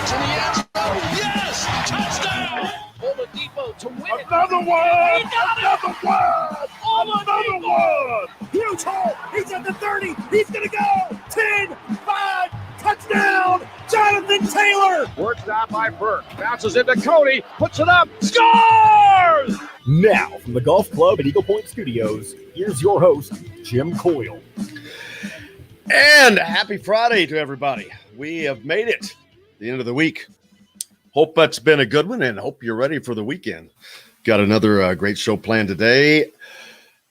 gets in the end zone. Yes! Touchdown! Oladipo to win it. Another one! Another one! Huge hole! He's at the 30! He's gonna go! 10, 5, touchdown! Jonathan Taylor! Works out by Burke. Bounces into Cody. Puts it up. Scores! Now, from the Golf Club at Eagle Point Studios, here's your host, Jim Coyle. And happy Friday to everybody. We have made it the end of the week. Hope that's been a good one and hope you're ready for the weekend. Got another great show planned today.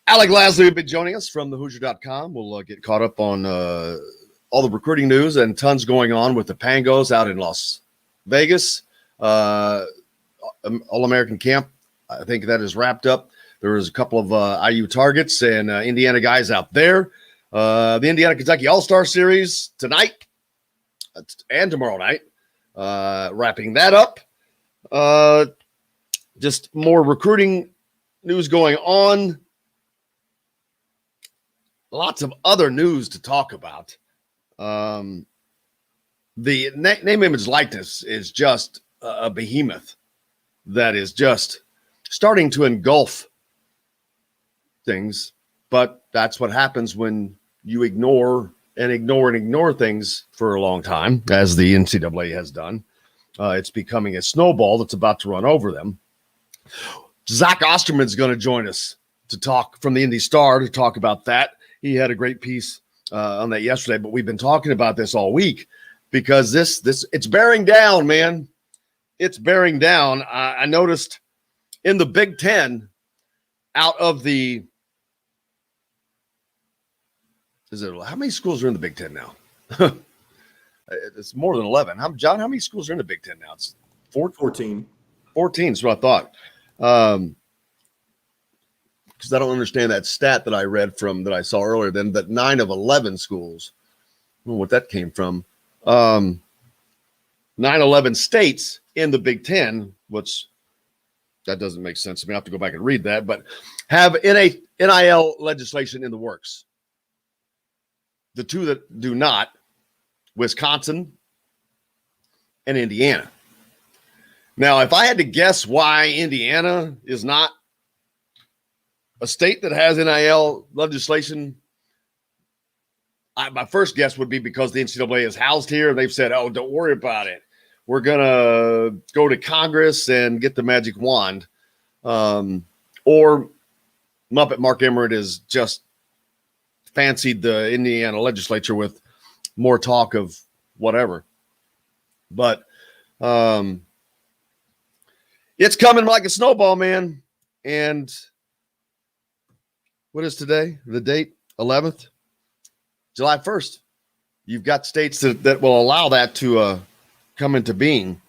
Alec Lasley will be joining us from thehoosier.com. We'll get caught up on all the recruiting news and tons going on with the Pangos out in Las Vegas. All-American camp, I think that is wrapped up. There was a couple of IU targets and Indiana guys out there. The Indiana-Kentucky All-Star Series tonight and tomorrow night. Wrapping that up. Just more recruiting news going on. Lots of other news to talk about. The name, image, likeness is just a behemoth that is just starting to engulf things. But that's what happens when you ignore things for a long time, as the NCAA has done. It's becoming a snowball that's about to run over them. Zach Osterman is going to join us to talk from the Indy Star to talk about that. He had a great piece on that yesterday, but we've been talking about this all week because this it's bearing down, man. It's bearing down. I noticed in the Big Ten, out of the how many schools are in the Big Ten now? It's more than 11. John, how many schools are in the Big Ten now? It's 14. 14 is what I thought. Because I don't understand that stat that I read from that I saw earlier. Then that 9 of 11 schools. I don't know what that came from. 9-11 states in the Big Ten, which that doesn't make sense to me. I have to go back and read that, but have NIL legislation in the works. The two that do not, Wisconsin and Indiana. Now, if I had to guess why Indiana is not a state that has NIL legislation, my first guess would be because the NCAA is housed here and they've said, oh, don't worry about it. We're going to go to Congress and get the magic wand. Or Muppet Mark Emmert is just fancied the Indiana legislature with more talk of whatever. But it's coming like a snowball, man. And what is today? The date? 11th? July 1st. You've got states that will allow that to come into being.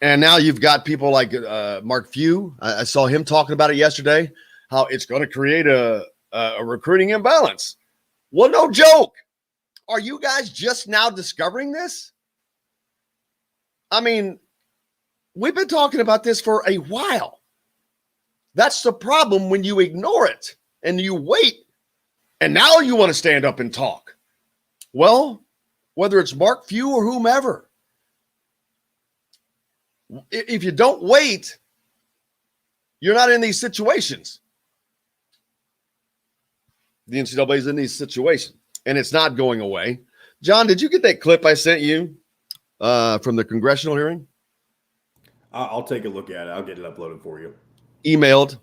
And now you've got people like Mark Few. I saw him talking about it yesterday, how it's going to create a recruiting imbalance. Well, no joke. Are you guys just now discovering this? I mean, we've been talking about this for a while. That's the problem when you ignore it and you wait. And now you want to stand up and talk. Well, whether it's Mark Few or whomever, if you don't wait, you're not in these situations. The NCAA is in these situations, and it's not going away. John, did you get that clip I sent you from the congressional hearing? I'll take a look at it. I'll get it uploaded for you. Emailed.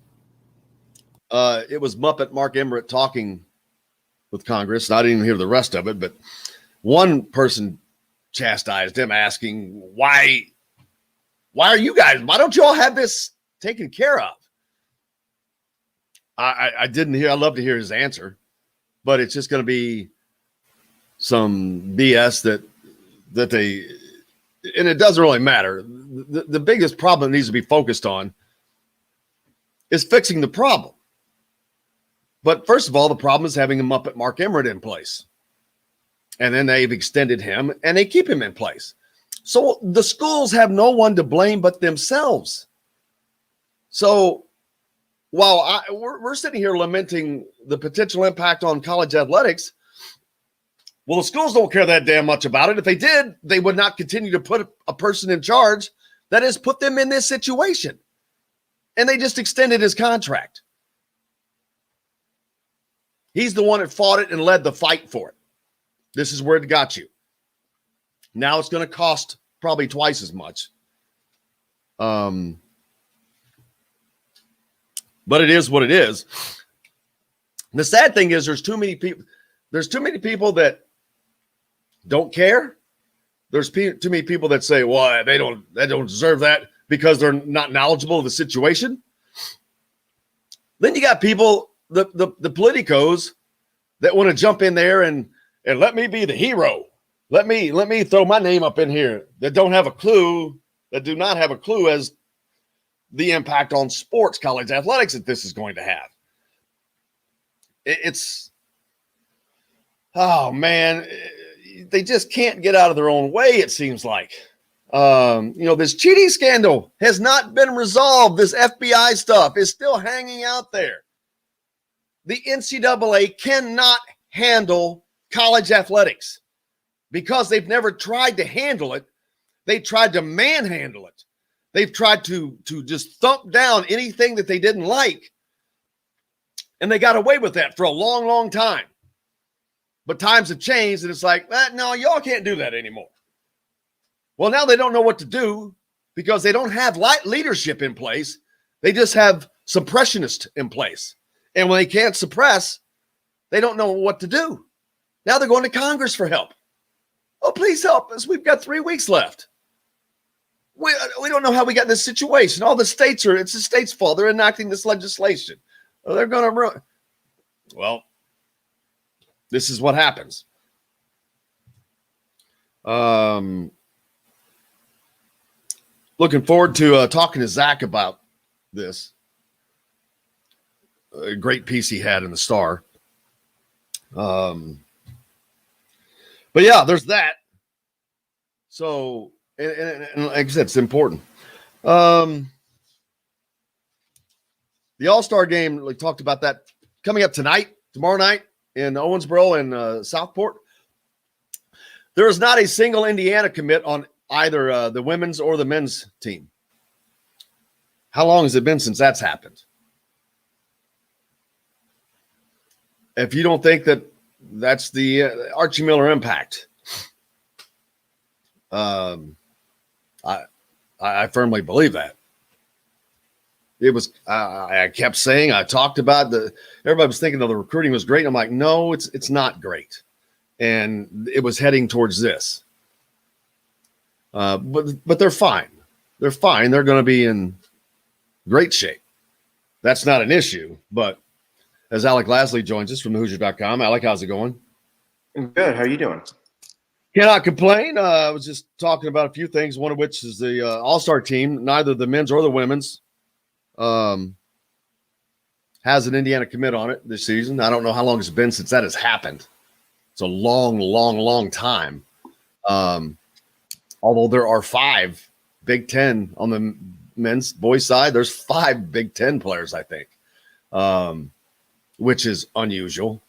It was Muppet Mark Emmert talking with Congress. And I didn't even hear the rest of it, but one person chastised him, asking, why are you guys, why don't you all have this taken care of? I didn't hear. I'd love to hear his answer, but it's just going to be some BS that they, and it doesn't really matter. The biggest problem that needs to be focused on is fixing the problem. But first of all, the problem is having a Muppet Mark Emmert in place. And then they've extended him and they keep him in place. So the schools have no one to blame but themselves. So while we're sitting here lamenting the potential impact on college athletics, Well, the schools don't care that damn much about it. If they did, they would not continue to put a person in charge that has put them in this situation. And they just extended his contract. He's the one that fought it and led the fight for it. This is where it got you. Now it's going to cost probably twice as much. But it is what it is. The sad thing is there's too many people. There's too many people that don't care. There's too many people that say, well, they don't deserve that because they're not knowledgeable of the situation. Then you got people, the politicos that want to jump in there and let me be the hero. Let me throw my name up in here that don't have a clue, that do not have a clue as the impact on sports, college athletics that this is going to have. It's, oh man, they just can't get out of their own way, it seems like. This cheating scandal has not been resolved. This FBI stuff is still hanging out there. The NCAA cannot handle college athletics because they've never tried to handle it. They tried to manhandle it. They've tried to just thump down anything that they didn't like. And they got away with that for a long, long time. But times have changed, and it's like, no, y'all can't do that anymore. Well, now they don't know what to do because they don't have leadership in place. They just have suppressionists in place. And when they can't suppress, they don't know what to do. Now they're going to Congress for help. Oh, please help us. We've got 3 weeks left. We don't know how we got in this situation. All the states it's the state's fault. They're enacting this legislation. They're going to ruin. Well, this is what happens. Looking forward to talking to Zach about this. A great piece he had in the Star. But yeah, there's that. So, and like I said, it's important. The All-Star game, we talked about that coming up tomorrow night in Owensboro and Southport. There is not a single Indiana commit on either the women's or the men's team. How long has it been since that's happened? If you don't think that's the Archie Miller impact, I firmly believe that. It was. I kept saying. I talked about everybody was thinking the recruiting was great. I'm like, no, it's not great, and it was heading towards this. But they're fine. They're fine. They're going to be in great shape. That's not an issue. But as Alec Lasley joins us from the Hoosier.com. Alec, how's it going? Good. How are you doing? Cannot complain. I was just talking about a few things, one of which is the All-Star team. Neither the men's or the women's has an Indiana commit on it this season. I don't know how long it's been since that has happened. It's a long, long, long time. Although there are 5 Big Ten on the men's boys side, there's 5 Big Ten players, I think, which is unusual.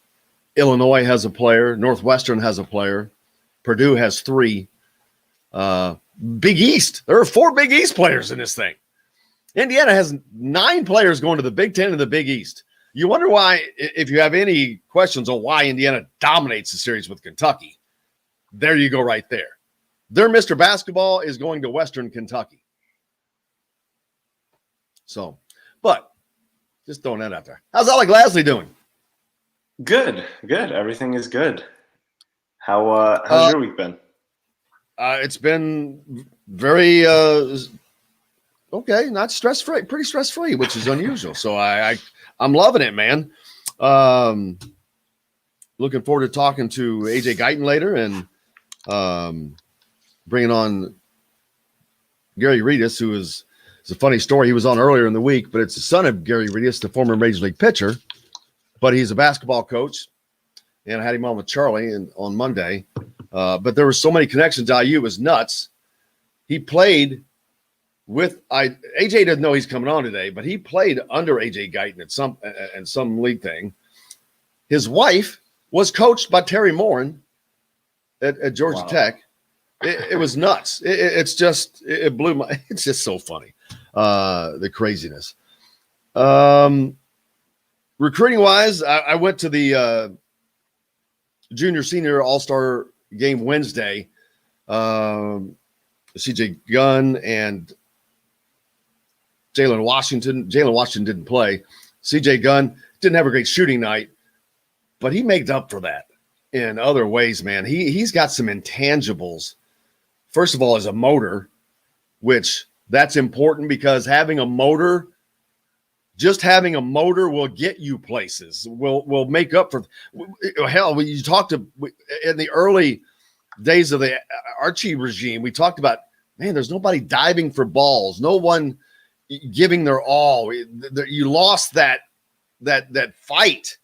Illinois has a player. Northwestern has a player. Purdue has 3. Big East. There are 4 Big East players in this thing. Indiana has 9 players going to the Big Ten and the Big East. You wonder why, if you have any questions on why Indiana dominates the series with Kentucky, there you go right there. Their Mr. Basketball is going to Western Kentucky. So, but just throwing that out there. How's Alec Lasley doing? Good. Everything is good. How's your week been? It's been very okay, not stress-free, pretty stress-free, which is unusual. So I'm loving it, man. Looking forward to talking to AJ Guyton later and bringing on Gary Redus, who is it's a funny story. He was on earlier in the week, but it's the son of Gary Redus, the former Major League pitcher, but he's a basketball coach. And I had him on with Charlie on Monday. But there were so many connections. IU was nuts. He played with AJ doesn't know he's coming on today, but he played under AJ Guyton at some league thing. His wife was coached by Terry Morin at Georgia Tech. It was nuts. It blew my. It's just so funny, the craziness. Recruiting wise, I went to the junior senior all-star game Wednesday. CJ Gunn and Jalen Washington. Jalen Washington didn't play. CJ Gunn didn't have a great shooting night, but he made up for that in other ways, man. He's got some intangibles. First of all, as a motor, which that's important because having a motor will get you places. Will make up for hell. When you talk to in the early days of the Archie regime, we talked about, man, there's nobody diving for balls, no one giving their all. You lost that fight.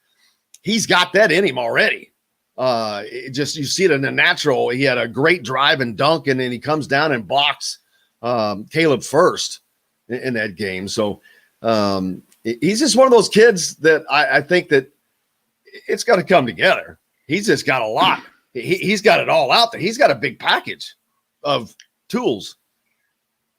He's got that in him already. You see it in the natural. He had a great drive and dunk, and then he comes down and blocks Caleb first in that game. So he's just one of those kids that I think that it's got to come together. He's just got a lot. He's got it all out there. He's got a big package of tools.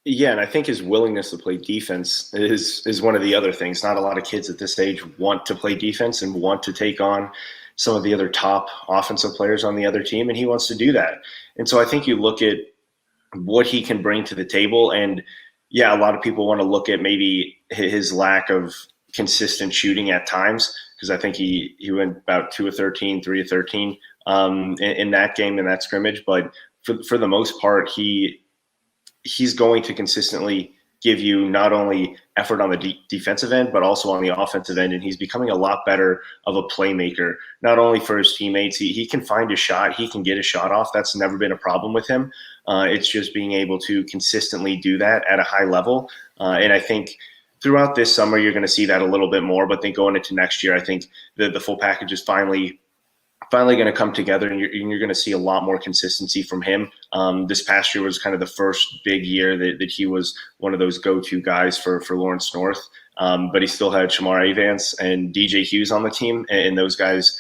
Yeah, and I think his willingness to play defense is one of the other things. Not a lot of kids at this age want to play defense and want to take on some of the other top offensive players on the other team, and he wants to do that. And so I think you look at what he can bring to the table, and yeah, a lot of people want to look at maybe his lack of consistent shooting at times, because I think he went about 2 of 13, 3 of 13 in that game, in that scrimmage. But for the most part, he's going to consistently give you not only effort on the defensive end, but also on the offensive end. And he's becoming a lot better of a playmaker, not only for his teammates. He can find a shot. He can get a shot off. That's never been a problem with him. It's just being able to consistently do that at a high level. And I think throughout this summer, you're going to see that a little bit more. But then going into next year, I think the full package is finally going to come together, and you're going to see a lot more consistency from him. This past year was kind of the first big year that he was one of those go-to guys for Lawrence North. But he still had Shamar Avance and DJ Hughes on the team, and those guys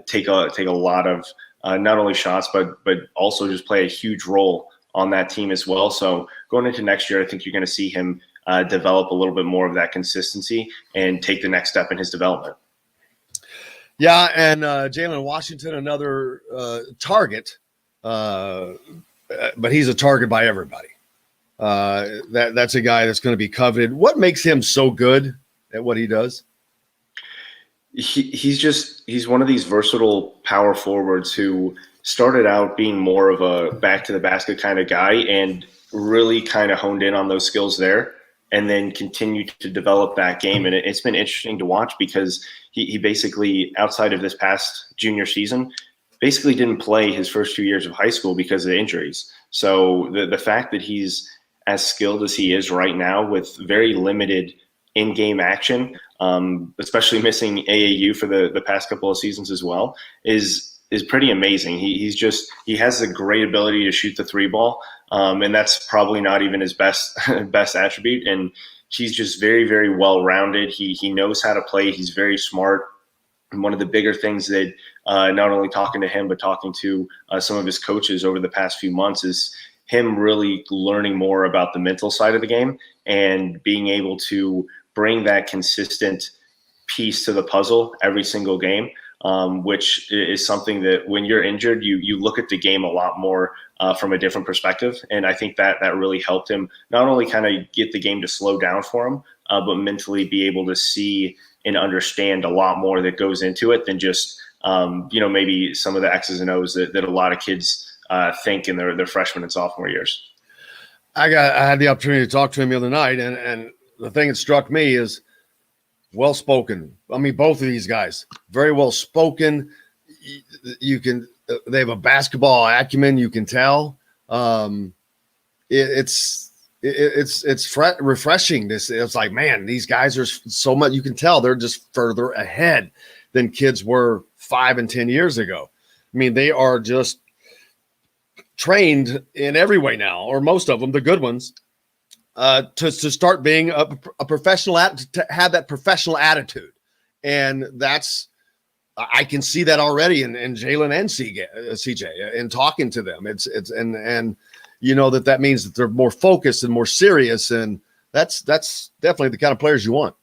take a lot of not only shots, but also just play a huge role on that team as well. So going into next year, I think you're going to see him develop a little bit more of that consistency and take the next step in his development. Yeah, and Jalen Washington, another target, but he's a target by everybody. That's a guy that's going to be coveted. What makes him so good at what he does? He's one of these versatile power forwards who started out being more of a back to the basket kind of guy and really kind of honed in on those skills there, and then continued to develop that game. And it's been interesting to watch because he basically, outside of this past junior season, basically didn't play his first 2 years of high school because of injuries. So the fact that he's as skilled as he is right now with very limited in-game action, especially missing AAU for the past couple of seasons as well, is pretty amazing. He has a great ability to shoot the three ball. And that's probably not even his best attribute. And he's just very, very well-rounded. He knows how to play. He's very smart. And one of the bigger things that not only talking to him, but talking to some of his coaches over the past few months is him really learning more about the mental side of the game and being able to bring that consistent piece to the puzzle every single game. Which is something that when you're injured, you look at the game a lot more from a different perspective. And I think that really helped him not only kind of get the game to slow down for him, but mentally be able to see and understand a lot more that goes into it than just, maybe some of the X's and O's that a lot of kids think in their freshman and sophomore years. I had the opportunity to talk to him the other night, and the thing that struck me is well-spoken. I mean, both of these guys, very well-spoken. They have a basketball acumen. You can tell. It's refreshing. It's like, man, these guys are so much. You can tell they're just further ahead than kids were 5 and 10 years ago. I mean, they are just trained in every way now, or most of them, the good ones. To start being a professional, to have that professional attitude. And that's I can see that already in Jalen and CJ in talking to them. And you know that means that they're more focused and more serious, and that's definitely the kind of players you want.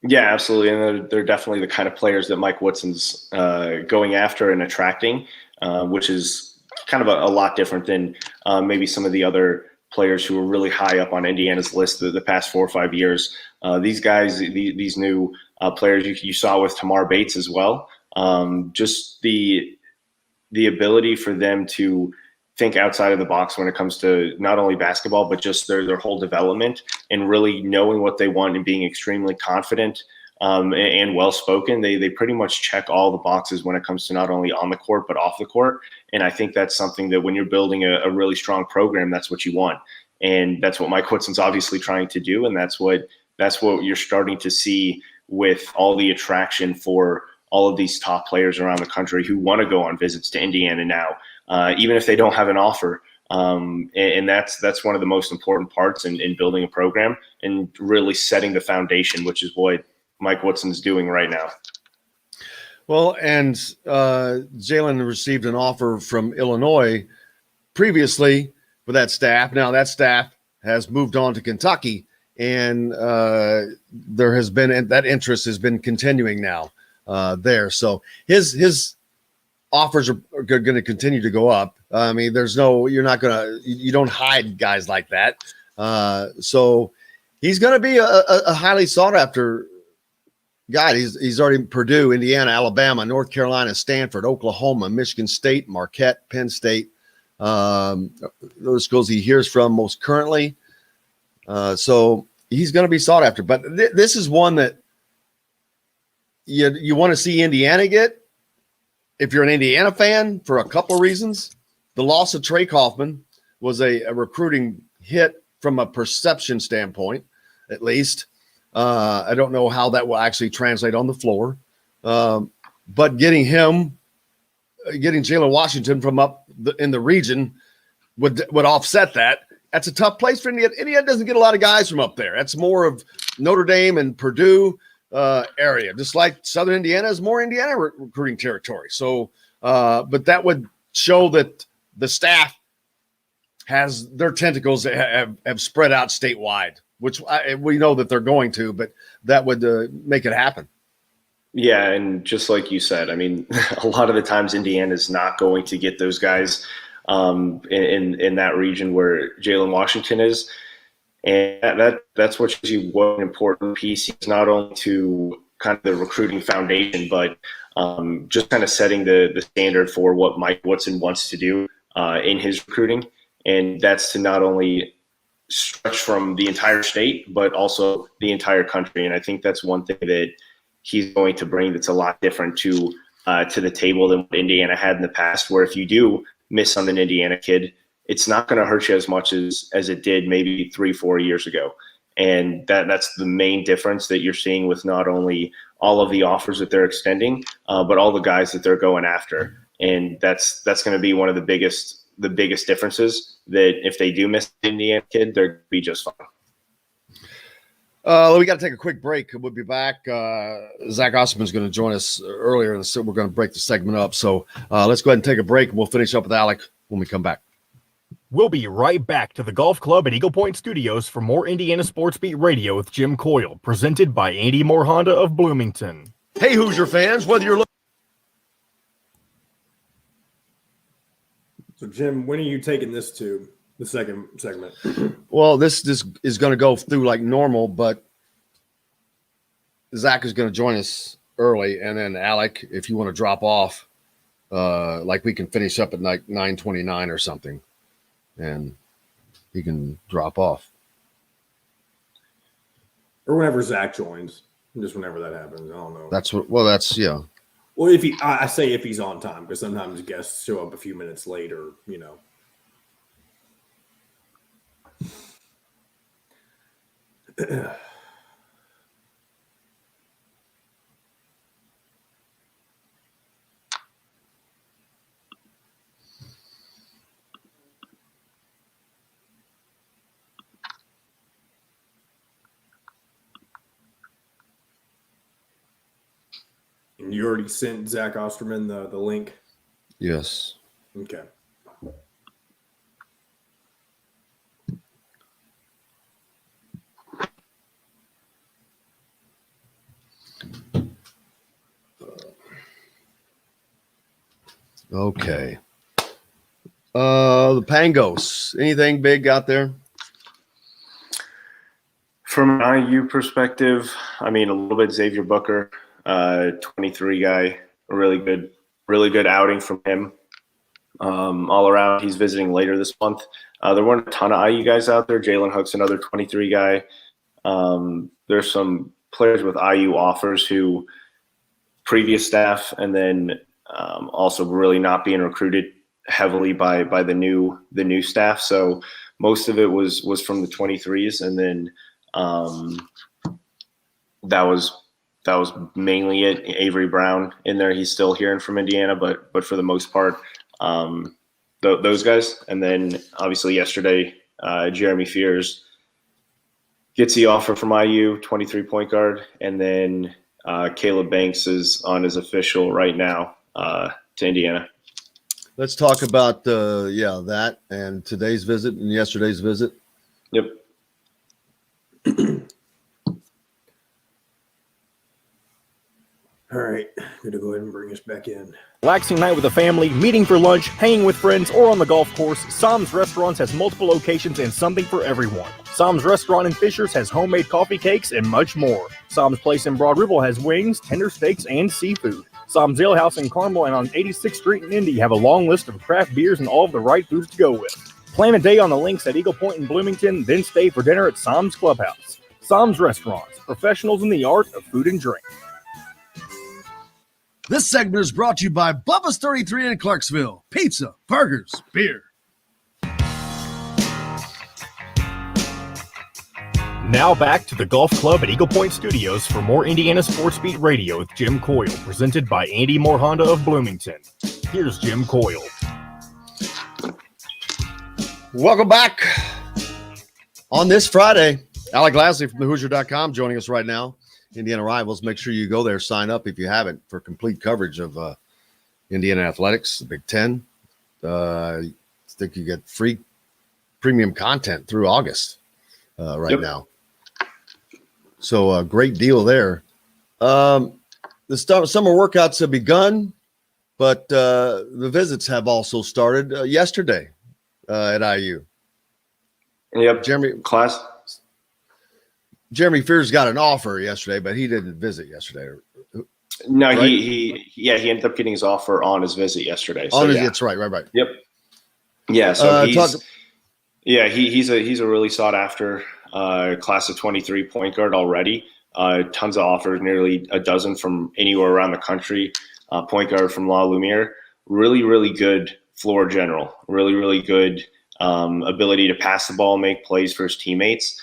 Yeah, absolutely. And they're definitely the kind of players that Mike Woodson's going after and attracting, which is kind of a lot different than maybe some of the other players who were really high up on Indiana's list the past 4 or 5 years. These guys, these new players you saw with Tamar Bates as well, just the ability for them to think outside of the box when it comes to not only basketball, but just their whole development and really knowing what they want and being extremely confident and well-spoken. They pretty much check all the boxes when it comes to not only on the court, but off the court. And I think that's something that when you're building a really strong program, that's what you want. And that's what Mike Woodson's obviously trying to do. And that's what you're starting to see with all the attraction for all of these top players around the country who want to go on visits to Indiana now, even if they don't have an offer. And that's one of the most important parts in building a program and really setting the foundation, which is what Mike Woodson's doing right now. Well, and Jalen received an offer from Illinois previously for that staff. Now that staff has moved on to Kentucky, and there has been that interest has been continuing now there. So his offers are going to continue to go up. I mean, you don't hide guys like that. So he's going to be a highly sought after guy. He's already Purdue, Indiana, Alabama, North Carolina, Stanford, Oklahoma, Michigan State, Marquette, Penn State. Those schools he hears from most currently. So he's going to be sought after. But this is one that you want to see Indiana get. If you're an Indiana fan, for a couple of reasons. The loss of Trey Kaufman was a recruiting hit from a perception standpoint, at least. I don't know how that will actually translate on the floor. But getting Jalen Washington from up in the region would offset that. That's a tough place for Indiana. Indiana doesn't get a lot of guys from up there. That's more of Notre Dame and Purdue area, just like Southern Indiana is more Indiana recruiting territory. So, but that would show that the staff has their tentacles have spread out statewide, which we know that they're going to, but that would make it happen. Yeah, and just like you said, I mean, a lot of the times Indiana is not going to get those guys in that region where Jalen Washington is. And that's what shows you what an important piece is, not only to kind of the recruiting foundation, but just kind of setting the standard for what Mike Woodson wants to do in his recruiting. And that's to not only stretch from the entire state, but also the entire country. And I think that's one thing that he's going to bring that's a lot different to the table than what Indiana had in the past, where if you do miss on an Indiana kid, it's not going to hurt you as much as it did maybe 3-4 years ago. And that's the main difference that you're seeing with not only all of the offers that they're extending, but all the guys that they're going after. And that's going to be one of the biggest differences, that if they do miss an Indiana kid, they're going to be just fine. We got to take a quick break. We'll be back. Zach Osterman's going to join us earlier, so we're going to break the segment up. So let's go ahead and take a break, and we'll finish up with Alec when we come back. We'll be right back to the Golf Club at Eagle Point Studios for more Indiana Sports Beat Radio with Jim Coyle, presented by Andy Moore Honda of Bloomington. Hey, Hoosier fans, whether you're looking. So, Jim, when are you taking this to the second segment? Well, this is going to go through like normal, but Zach is going to join us early, and then Alec, if you want to drop off, like we can finish up at like 9:29 or something, and he can drop off. Or whenever Zach joins, just whenever that happens. I don't know. Yeah. Well, I say if he's on time, because sometimes guests show up a few minutes late, or And you already sent Zach Osterman the link? Yes. Okay. Okay. The Pangos. Anything big out there? From an IU perspective, I mean, a little bit Xavier Booker, 23 guy, a really good outing from him. All around, he's visiting later this month. There weren't a ton of IU guys out there. Jalen Hook's another 23 guy. There's some players with IU offers who previous staff, and then also really not being recruited heavily by the new staff. So most of it was from the 23s, and then that was mainly it. Avery Brown in there. He's still hearing from Indiana, but for the most part, those guys. And then obviously yesterday, Jeremy Fears gets the offer from IU, 23 point guard, and then Caleb Banks is on his official right now to Indiana. Let's talk about that and today's visit and yesterday's visit. Yep. All right. Going to go ahead and bring us back in. Relaxing night with the family, meeting for lunch, hanging with friends, or on the golf course, Sam's Restaurants has multiple locations and something for everyone. Sam's Restaurant in Fishers has homemade coffee cakes and much more. Sam's Place in Broad Ripple has wings, tender steaks, and seafood. Sam's Ale House in Carmel and on 86th Street in Indy have a long list of craft beers and all of the right foods to go with. Plan a day on the links at Eagle Point in Bloomington, then stay for dinner at Sam's Clubhouse. Sam's Restaurants, professionals in the art of food and drink. This segment is brought to you by Bubba's 33 in Clarksville. Pizza, burgers, beer. Now back to the Golf Club at Eagle Point Studios for more Indiana Sports Beat Radio with Jim Coyle, presented by Andy Moore Honda of Bloomington. Here's Jim Coyle. Welcome back on this Friday. Alec Lasley from the Hoosier.com joining us right now. Indiana Rivals. Make sure you go there, sign up if you haven't for complete coverage of Indiana athletics, the Big Ten. I think you get free premium content through August right now. So a great deal there. The summer workouts have begun, but the visits have also started yesterday at IU. Yep. Jeremy Fears got an offer yesterday, but he didn't visit yesterday. No, right? he ended up getting his offer on his visit yesterday. So, That's right. Yep. Yeah. So he's a really sought after class of 23 point guard already. Tons of offers, nearly a dozen from anywhere around the country. Point guard from La Lumiere. Really, really good floor general. Really, really good ability to pass the ball, make plays for his teammates.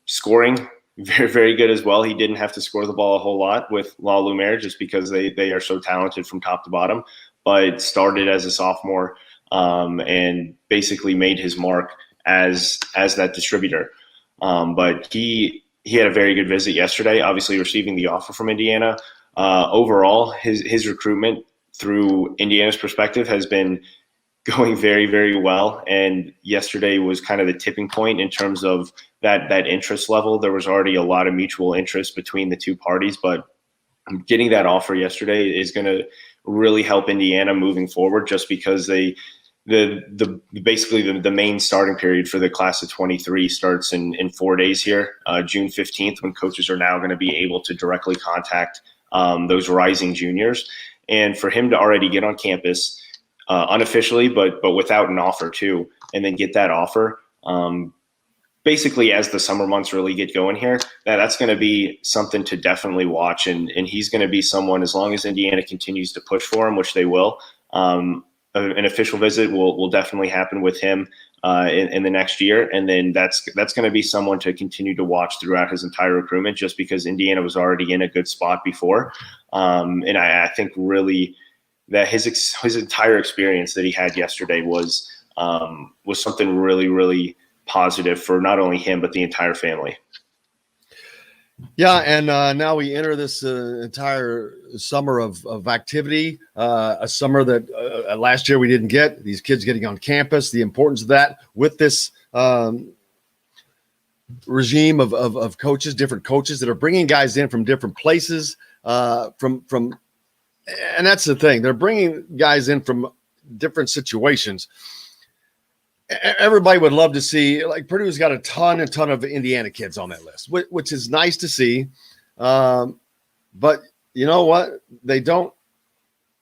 Scoring, very, very good as well. He didn't have to score the ball a whole lot with La Lumiere just because they are so talented from top to bottom, but started as a sophomore and basically made his mark as that distributor. But he had a very good visit yesterday, obviously receiving the offer from Indiana. Overall, his recruitment through Indiana's perspective has been going very, very well. And yesterday was kind of the tipping point in terms of that interest level. There was already a lot of mutual interest between the two parties, but getting that offer yesterday is going to really help Indiana moving forward, just because basically the main starting period for the class of 23 starts in 4 days here, June 15th, when coaches are now going to be able to directly contact those rising juniors. And for him to already get on campus unofficially, but without an offer too, and then get that offer basically as the summer months really get going here, that's going to be something to definitely watch. And he's going to be someone, as long as Indiana continues to push for him, which they will, an official visit will definitely happen with him in the next year. And then that's going to be someone to continue to watch throughout his entire recruitment, just because Indiana was already in a good spot before. And I think really that his entire experience that he had yesterday was something really, really positive for not only him, but the entire family. Yeah, and now we enter this entire summer of activity, a summer that last year we didn't get. These kids getting on campus, the importance of that with this regime of coaches, different coaches that are bringing guys in from different places, and that's the thing. They're bringing guys in from different situations. Everybody would love to see, like, Purdue's got a ton of Indiana kids on that list, which is nice to see. But you know what? They don't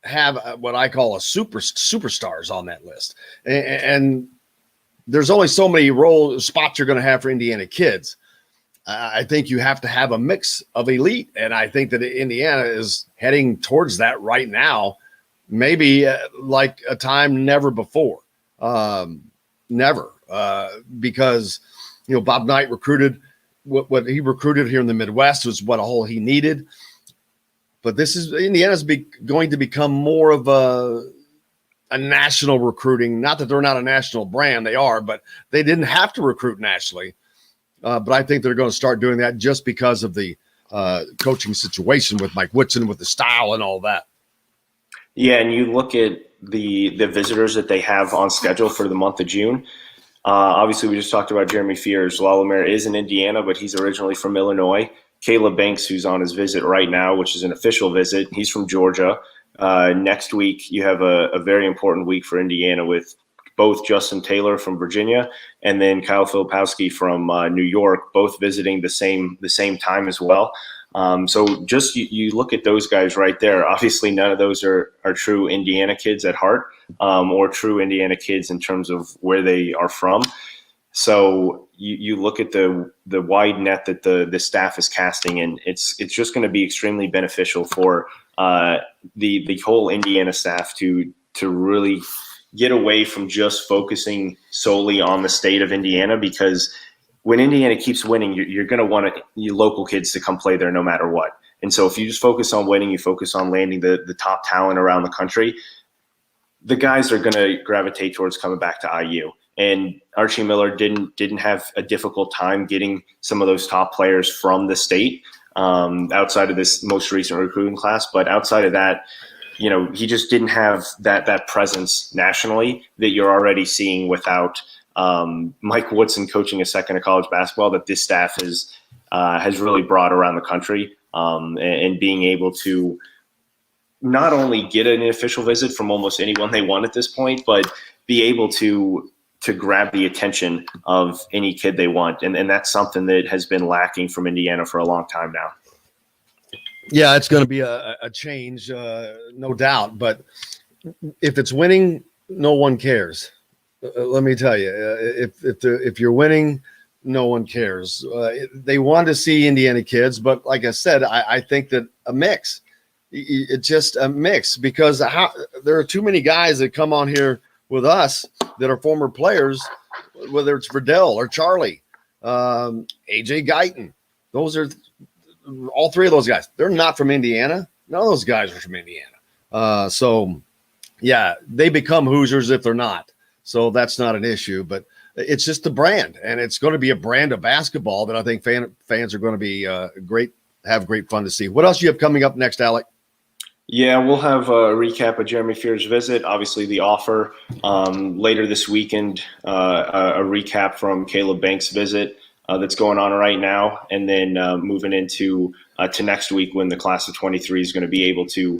have what I call superstars on that list. And there's only so many spots you're going to have for Indiana kids. I think you have to have a mix of elite. And I think that Indiana is heading towards that right now, maybe like a time never before. Never, because Bob Knight recruited what he recruited here in the Midwest was what he needed. But Indiana's going to become more of a national recruiting. Not that they're not a national brand, they are, but they didn't have to recruit nationally. But I think they're going to start doing that just because of the coaching situation with Mike Woodson, with the style and all that. Yeah, and you look at the visitors that they have on schedule for the month of June. Obviously, we just talked about Jeremy Fears. Lalemare is in Indiana, but he's originally from Illinois. Caleb Banks, who's on his visit right now, which is an official visit, he's from Georgia. Next week, you have a very important week for Indiana with both Justin Taylor from Virginia and then Kyle Filipowski from New York, both visiting the same time as well. So just you look at those guys right there. Obviously, none of those are true Indiana kids at heart, or true Indiana kids in terms of where they are from. So you look at the wide net that the staff is casting, and it's just going to be extremely beneficial for the whole Indiana staff to really get away from just focusing solely on the state of Indiana, because when Indiana keeps winning, you're going to want your local kids to come play there no matter what. And so if you just focus on winning, you focus on landing the top talent around the country, the guys are going to gravitate towards coming back to IU. And Archie Miller didn't have a difficult time getting some of those top players from the state, outside of this most recent recruiting class. But outside of that, he just didn't have that presence nationally that you're already seeing without Mike Woodson coaching a second of college basketball that this staff has really brought around the country, and being able to not only get an official visit from almost anyone they want at this point, but be able to grab the attention of any kid they want. And that's something that has been lacking from Indiana for a long time now. Yeah, it's going to be a change, no doubt. But if it's winning, no one cares. Let me tell you, if you're winning, no one cares. They want to see Indiana kids, but like I said, I think that a mix. It's just a mix, because there are too many guys that come on here with us that are former players, whether it's Verdell or Charlie, AJ Guyton. Those are all three of those guys. They're not from Indiana. None of those guys are from Indiana. So, yeah, they become Hoosiers if they're not. So that's not an issue, but it's just the brand, and it's going to be a brand of basketball that I think fans are going to be have great fun to see. What else do you have coming up next, Alec? Yeah, we'll have a recap of Jeremy Fears' visit, obviously the offer later this weekend, a recap from Caleb Banks' visit that's going on right now, and then moving into to next week when the class of 23 is going to be able to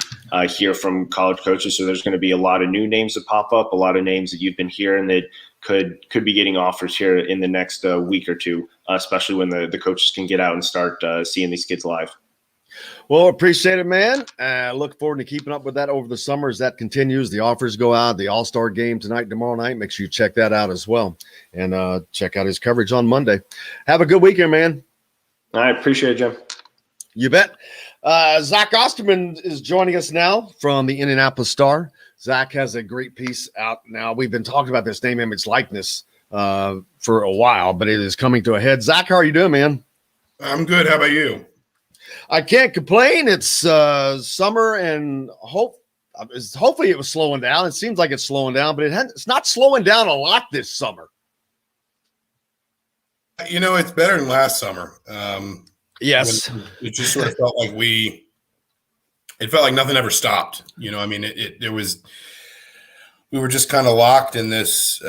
hear from college coaches. So there's going to be a lot of new names that pop up, a lot of names that you've been hearing that could be getting offers here in the next week or two, especially when the coaches can get out and start seeing these kids live. Well, appreciate it, man. Look forward to keeping up with that over the summer as that continues. The offers go out, the All-Star game tonight, tomorrow night. Make sure you check that out as well, and check out his coverage on Monday. Have a good weekend, man. I appreciate it, Jim. You bet. Zach Osterman is joining us now from the Indianapolis Star. Zach has a great piece out now. We've been talking about this name, image, likeness for a while, but it is coming to a head. Zach, how are you doing, man? I'm good. How about you? I can't complain. It's summer, and hopefully it was slowing down. It seems like it's slowing down, but it's not slowing down a lot this summer. It's better than last summer. Yes. It just sort of felt like it felt like nothing ever stopped. You know, I mean, we were just kind of locked in this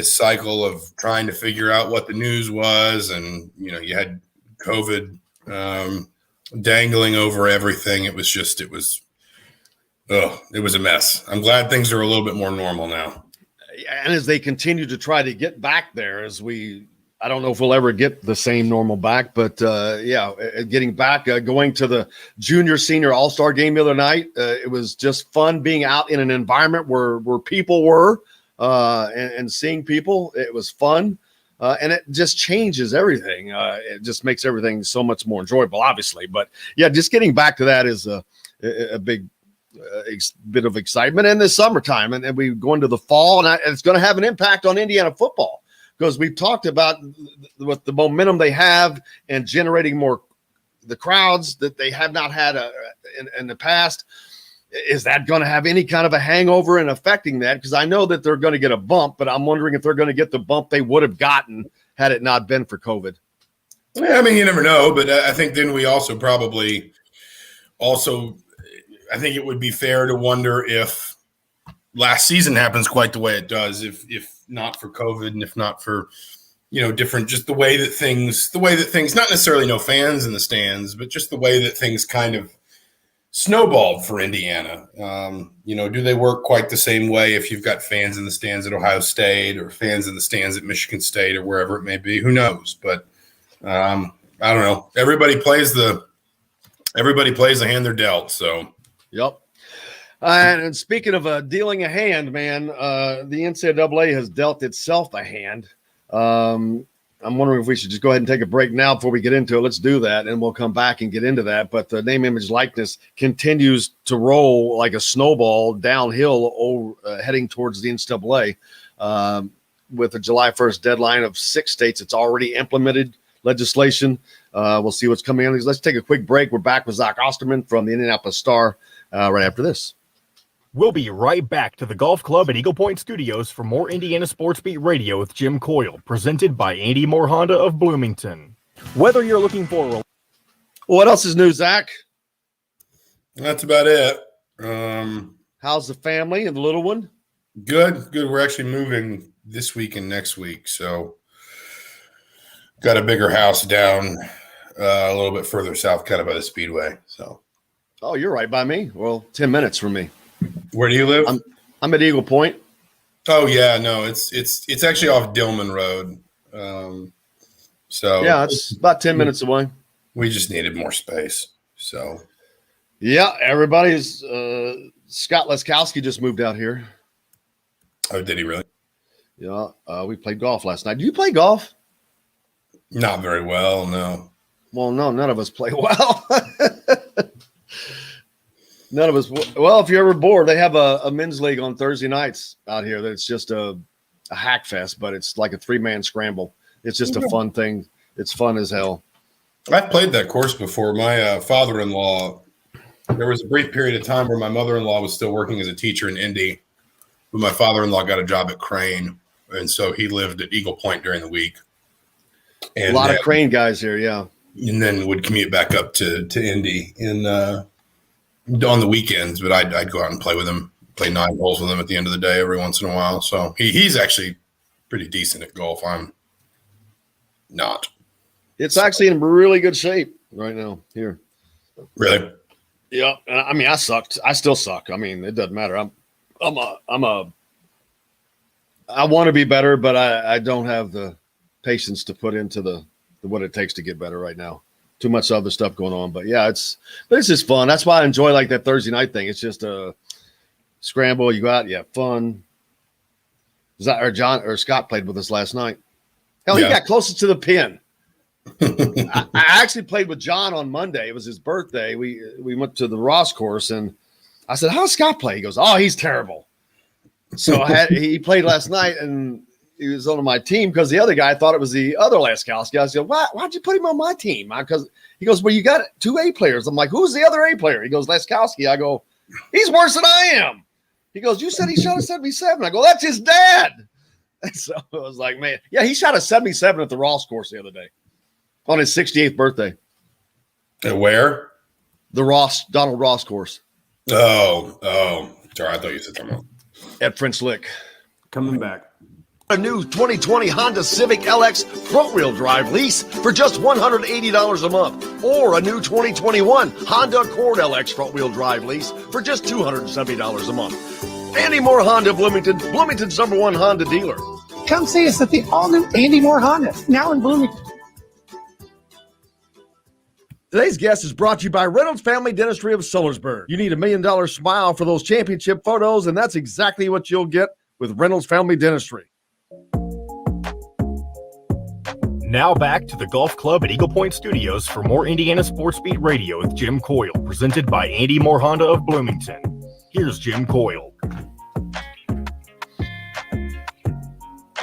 cycle of trying to figure out what the news was. And, you know, you had COVID dangling over everything. It was a mess. I'm glad things are a little bit more normal now. And as they continue to try to get back there, I don't know if we'll ever get the same normal back, but getting back, going to the junior senior all-star game the other night. It was just fun being out in an environment where people were and seeing people. It was fun. And it just changes everything. It just makes everything so much more enjoyable, obviously. But yeah, just getting back to that is a big bit of excitement in the summertime. And we go into the fall, and it's going to have an impact on Indiana football, because we've talked about with the momentum they have and generating more the crowds that they have not had in the past. Is that going to have any kind of a hangover in affecting that? Because I know that they're going to get a bump, but I'm wondering if they're going to get the bump they would have gotten had it not been for COVID. Yeah, I mean, you never know, but I think then we I think it would be fair to wonder if last season happens quite the way it does, if not for COVID and if not for, you know, different, just the way that things, not necessarily no fans in the stands, but just the way that things kind of snowballed for Indiana. You know, do they work quite the same way if you've got fans in the stands at Ohio State or fans in the stands at Michigan State or wherever it may be? Who knows? But I don't know. Everybody plays the hand they're dealt. So, yep. And speaking of dealing a hand, man, the NCAA has dealt itself a hand. I'm wondering if we should just go ahead and take a break now before we get into it. Let's do that, and we'll come back and get into that. But the name, image, likeness continues to roll like a snowball downhill, heading towards the NCAA. With a July 1st deadline of 6 states, it's already implemented legislation. We'll see what's coming on. Let's take a quick break. We're back with Zach Osterman from the Indianapolis Star right after this. We'll be right back to the Golf Club at Eagle Point Studios for more Indiana Sports Beat Radio with Jim Coyle, presented by Andy Moore Honda of Bloomington. Whether you're looking for what else is new, Zach? That's about it. How's the family and the little one? Good. We're actually moving this week and next week, so got a bigger house down a little bit further south, kind of by the Speedway. So, oh, you're right by me. Well, 10 minutes from me. Where do you live? I'm at Eagle Point. Oh yeah, no, it's actually off Dillman Road. So yeah, it's about 10 minutes away. We just needed more space. So yeah, everybody's Scott Leskowski just moved out here. Oh, did he really? Yeah, we played golf last night. Do you play golf? Not very well, no. Well, no, none of us play well. None of us. Well, if you're ever bored, they have a men's league on Thursday nights out here. That's just a hack fest, but it's like a 3-man scramble. It's just a fun thing. It's fun as hell. I've played that course before. My father-in-law, there was a brief period of time where my mother-in-law was still working as a teacher in Indy, but my father-in-law got a job at Crane, and so he lived at Eagle Point during the week. And a lot of Crane guys here, yeah. And then would commute back up to Indy on the weekends, but I'd go out and play with him, play 9 holes with him at the end of the day every once in a while. So he's actually pretty decent at golf. I'm not. It's actually in really good shape right now here. Really? Yeah. I mean, I sucked. I still suck. I mean, it doesn't matter. I want to be better, but I don't have the patience to put into the what it takes to get better right now. Too much other stuff going on, but yeah, it's just fun. That's why I enjoy like that Thursday night thing. It's just a scramble. You go out, you have fun. John or Scott played with us last night. Hell, yeah. He got closest to the pin. I actually played with John on Monday. It was his birthday. We went to the Ross course, and I said, "How's Scott play?" He goes, "Oh, he's terrible." So he played last night, and he was on my team because the other guy thought it was the other Laskowski. I said, why'd you put him on my team? Because he goes, well, you got 2 A players. I'm like, who's the other A player? He goes, Laskowski. I go, he's worse than I am. He goes, you said he shot a 77. I go, that's his dad. And so I was like, man, yeah, he shot a 77 at the Ross course the other day. on his 68th birthday. At where? The Donald Ross course. Oh. Sorry, I thought you said something else. At French Lick. Coming back. A new 2020 Honda Civic LX front-wheel drive lease for just $180 a month. Or a new 2021 Honda Accord LX front-wheel drive lease for just $270 a month. Andy Moore Honda Bloomington, Bloomington's #1 Honda dealer. Come see us at the all-new Andy Moore Honda, now in Bloomington. Today's guest is brought to you by Reynolds Family Dentistry of Sellersburg. You need $1 million smile for those championship photos, and that's exactly what you'll get with Reynolds Family Dentistry. Now back to the Golf Club at Eagle Point Studios for more Indiana Sports Beat Radio with Jim Coyle, presented by Andy Moore Honda of Bloomington. Here's Jim Coyle.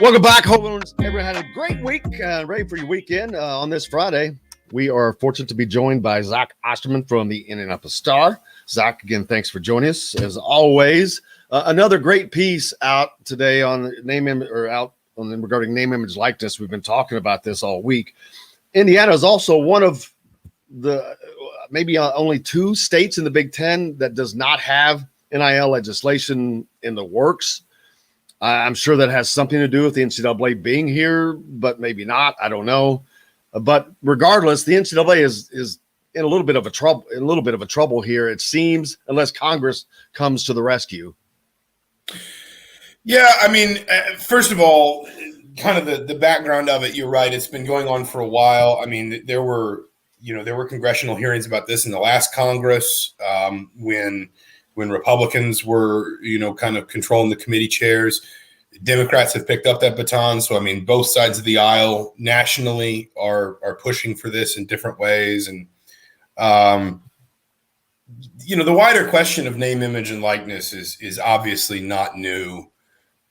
Welcome back. Hope everyone had a great week. Ready for your weekend on this Friday. We are fortunate to be joined by Zach Osterman from the Indianapolis Star. Zach, again, thanks for joining us. As always, another great piece out today on regarding name, image, likeness. We've been talking about this all week. Indiana is also one of the maybe only 2 states in the Big Ten that does not have NIL legislation in the works. I'm sure that has something to do with the NCAA being here, but maybe not. I don't know. But regardless, the NCAA is in a little bit of a trouble here, it seems, unless Congress comes to the rescue. Yeah, I mean, first of all, kind of the background of it, you're right. It's been going on for a while. I mean, there were congressional hearings about this in the last Congress when Republicans were, kind of controlling the committee chairs. Democrats have picked up that baton. So, I mean, both sides of the aisle nationally are pushing for this in different ways. And, the wider question of name, image, and likeness is obviously not new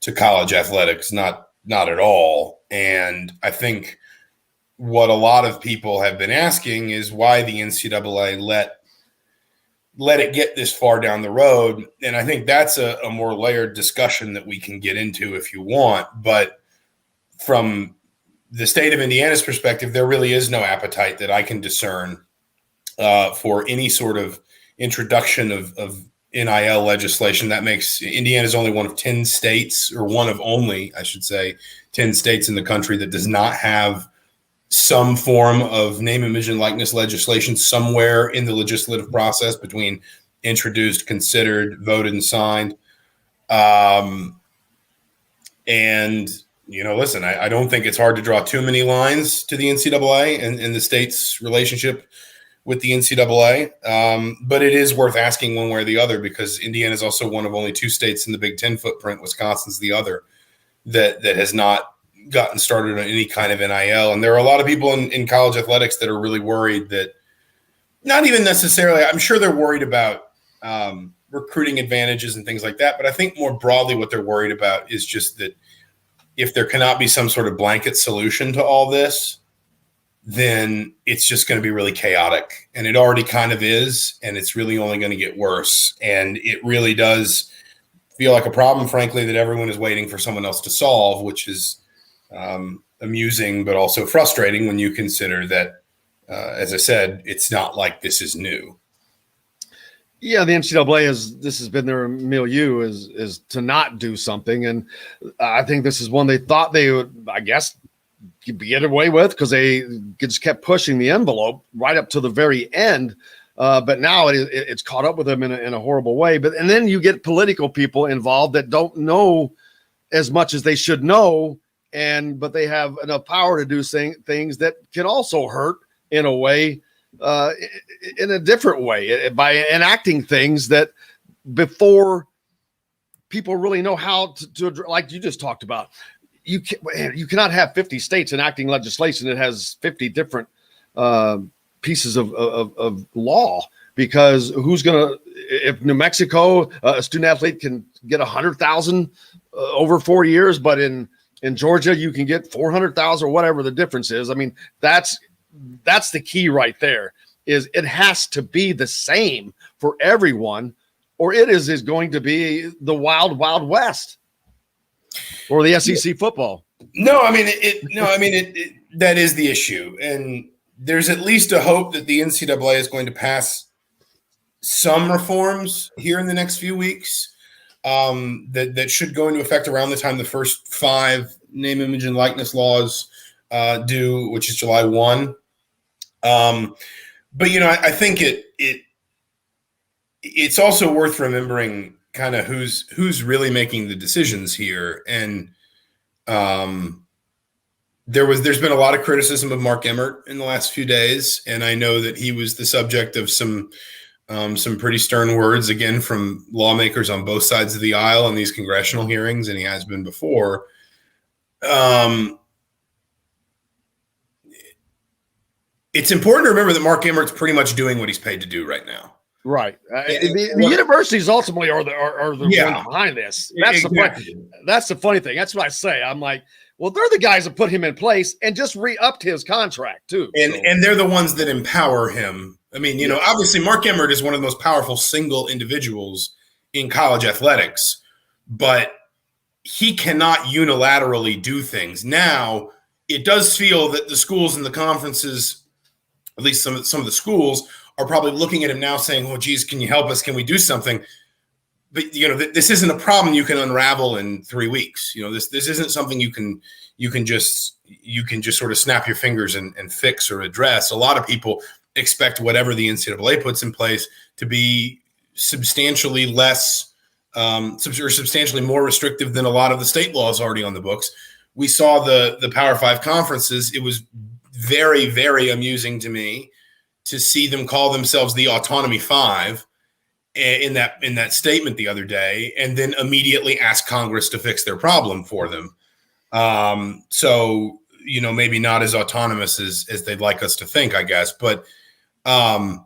to college athletics, not at all. And I think what a lot of people have been asking is why the NCAA let it get this far down the road. And I think that's a more layered discussion that we can get into if you want. But from the state of Indiana's perspective, there really is no appetite that I can discern for any sort of introduction of NIL legislation. That makes Indiana's only one of 10 states, or one of only, I should say, 10 states in the country that does not have some form of name, image, and likeness legislation somewhere in the legislative process between introduced, considered, voted, and signed. Listen, I don't think it's hard to draw too many lines to the NCAA and the state's relationship with the NCAA. But it is worth asking one way or the other, because Indiana is also one of only 2 states in the Big Ten footprint. Wisconsin's the other that has not gotten started on any kind of NIL. And there are a lot of people in college athletics that are really worried that, not even necessarily, I'm sure they're worried about recruiting advantages and things like that. But I think more broadly what they're worried about is just that if there cannot be some sort of blanket solution to all this, then it's just going to be really chaotic. And it already kind of is, and it's really only going to get worse. And it really does feel like a problem, frankly, that everyone is waiting for someone else to solve, which is amusing, but also frustrating when you consider that, as I said, it's not like this is new. Yeah, the NCAA this has been their milieu is to not do something. And I think this is one they thought they would, I guess, get away with, because they just kept pushing the envelope right up to the very end. But now it's caught up with them in a horrible way. And then you get political people involved that don't know as much as they should know, but they have enough power to do things that can also hurt in a way, in a different way, by enacting things that before people really know how to like you just talked about. You cannot have 50 states enacting legislation that has 50 different pieces of law, because who's going to, if New Mexico, a student athlete can get 100,000 over 4 years, but in Georgia, you can get 400,000 or whatever the difference is. I mean, that's the key right there, is it has to be the same for everyone, or it is going to be the wild, wild west, or the SEC football. No, I mean, that is the issue. And there's at least a hope that the NCAA is going to pass some reforms here in the next few weeks that should go into effect around the time the first 5 name, image, and likeness laws due, which is July 1. But I think it's also worth remembering kind of who's really making the decisions here. And there's been a lot of criticism of Mark Emmert in the last few days, and I know that he was the subject of some pretty stern words again from lawmakers on both sides of the aisle in these congressional hearings, and he has been before. It's important to remember that Mark Emmert's pretty much doing what he's paid to do right now. Right. The universities ultimately are the ones behind this. That's the funny thing. That's what I say. I'm like, well, they're the guys that put him in place and just re-upped his contract too. And they're the ones that empower him. I mean, obviously Mark Emmert is one of the most powerful single individuals in college athletics, but he cannot unilaterally do things. Now, it does feel that the schools and the conferences, at least some of the schools, are probably looking at him now saying, oh, geez, can you help us? Can we do something? But, this isn't a problem you can unravel in 3 weeks. This isn't something you can just sort of snap your fingers and fix or address. A lot of people expect whatever the NCAA puts in place to be substantially less or substantially more restrictive than a lot of the state laws already on the books. We saw the Power 5 conferences. It was very, very amusing to me to see them call themselves the Autonomy 5 in that statement the other day, and then immediately ask Congress to fix their problem for them. So, maybe not as autonomous as they'd like us to think, I guess. But, I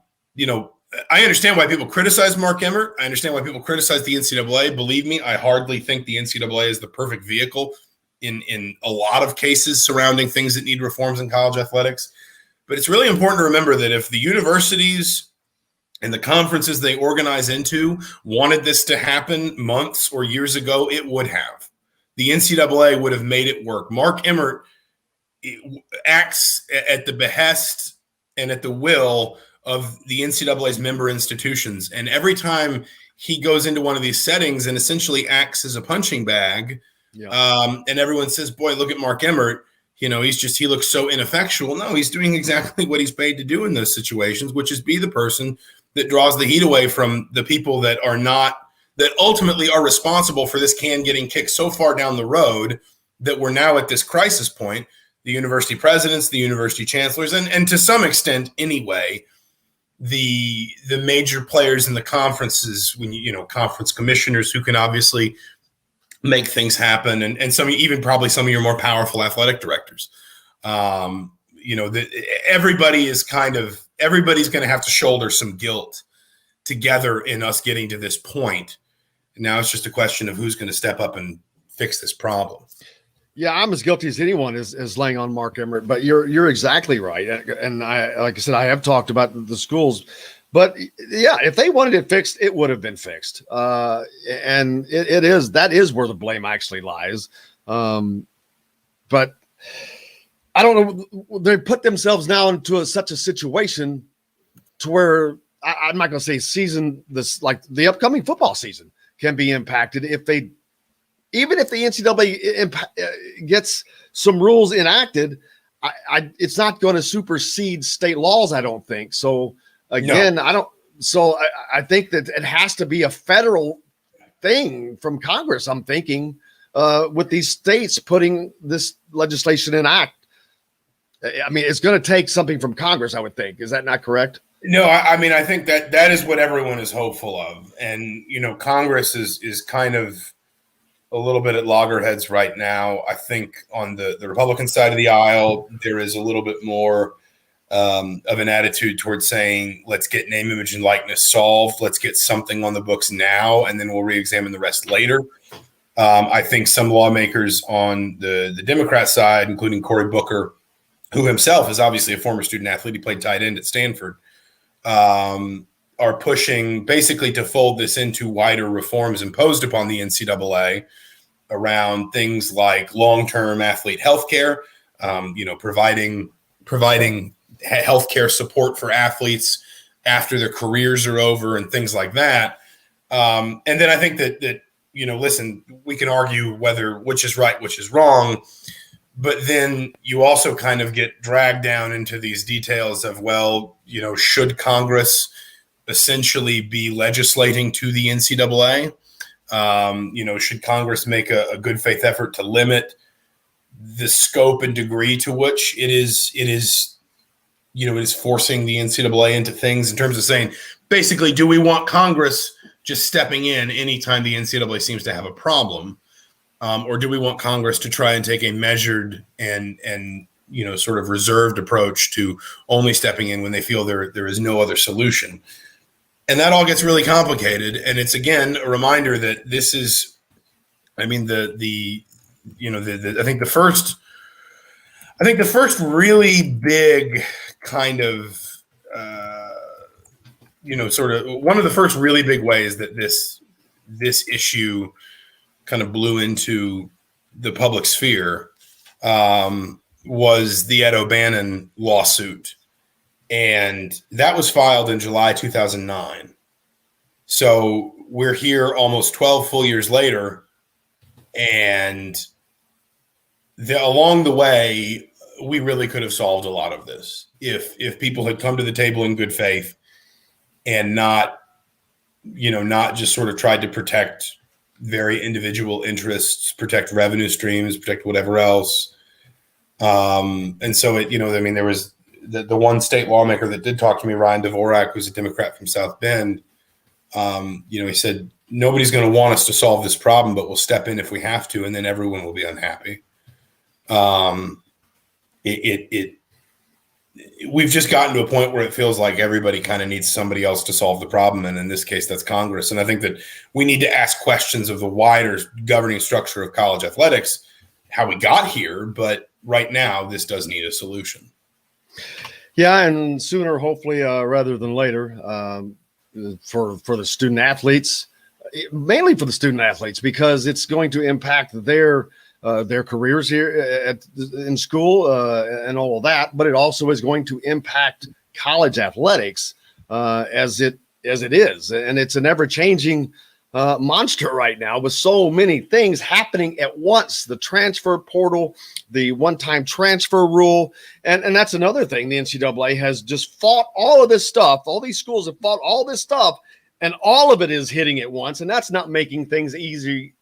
understand why people criticize Mark Emmert. I understand why people criticize the NCAA. Believe me, I hardly think the NCAA is the perfect vehicle in a lot of cases surrounding things that need reforms in college athletics. But it's really important to remember that if the universities and the conferences they organize into wanted this to happen months or years ago, it would have. The NCAA would have made it work. Mark Emmert acts at the behest and at the will of the NCAA's member institutions. And every time he goes into one of these settings and essentially acts as a punching bag, and everyone says, boy, look at Mark Emmert. He looks so ineffectual. No, he's doing exactly what he's paid to do in those situations, which is be the person that draws the heat away from the people that ultimately are responsible for this can getting kicked so far down the road that we're now at this crisis point. The university presidents, the university chancellors, and to some extent anyway, the major players in the conferences, conference commissioners who can obviously make things happen, and probably some of your more powerful athletic directors. Everybody's going to have to shoulder some guilt together in us getting to this point. And now it's just a question of who's going to step up and fix this problem. Yeah, I'm as guilty as anyone is laying on Mark Emmert, but you're exactly right. And like I said, I have talked about the schools, but yeah, if they wanted it fixed, it would have been fixed. And that is where the blame actually lies. But I don't know. They put themselves now into such a situation to where I'm not going to say the upcoming football season can be impacted even if the NCAA gets some rules enacted. It's not going to supersede state laws, I don't think. So again, no. I think that it has to be a federal thing from Congress. I'm thinking with these states putting this legislation in act. I mean, it's going to take something from Congress, I would think. Is that not correct? No, I think that is what everyone is hopeful of. And, Congress is kind of a little bit at loggerheads right now. I think on the Republican side of the aisle, there is a little bit more of an attitude towards saying, let's get name, image, and likeness solved. Let's get something on the books now, and then we'll reexamine the rest later. I think some lawmakers on the Democrat side, including Cory Booker, who himself is obviously a former student athlete, he played tight end at Stanford, are pushing basically to fold this into wider reforms imposed upon the NCAA around things like long-term athlete health care, providing healthcare support for athletes after their careers are over and things like that. And then I think that listen, we can argue which is right, which is wrong, but then you also kind of get dragged down into these details of, should Congress essentially be legislating to the NCAA? Should Congress make a good faith effort to limit the scope and degree to which it is forcing the NCAA into things, in terms of saying, basically, do we want Congress just stepping in anytime the NCAA seems to have a problem? Or do we want Congress to try and take a measured and sort of reserved approach to only stepping in when they feel there is no other solution? And that all gets really complicated. And it's, again, a reminder that this is, I think the first really big kind of, sort of one of the first really big ways that this issue kind of blew into the public sphere was the Ed O'Bannon lawsuit. And that was filed in July 2009. So we're here almost 12 full years later. And along the way, we really could have solved a lot of this if people had come to the table in good faith and not just sort of tried to protect very individual interests, protect revenue streams, protect whatever else. And so there was the one state lawmaker that did talk to me, Ryan Dvorak, who's a Democrat from South Bend. He said, nobody's going to want us to solve this problem, but we'll step in if we have to, and then everyone will be unhappy. We've just gotten to a point where it feels like everybody kind of needs somebody else to solve the problem. And in this case, that's Congress. And I think that we need to ask questions of the wider governing structure of college athletics, how we got here. But right now, this does need a solution. Yeah, and sooner, hopefully, rather than later, for the student athletes, mainly for the student athletes, because it's going to impact their careers here in school and all of that. But it also is going to impact college athletics as it is, and it's an ever-changing monster right now with so many things happening at once. The transfer portal, the one-time transfer rule, and that's another thing. The NCAA has just fought all of this stuff. All these schools have fought all this stuff, and all of it is hitting at once, and that's not making things easier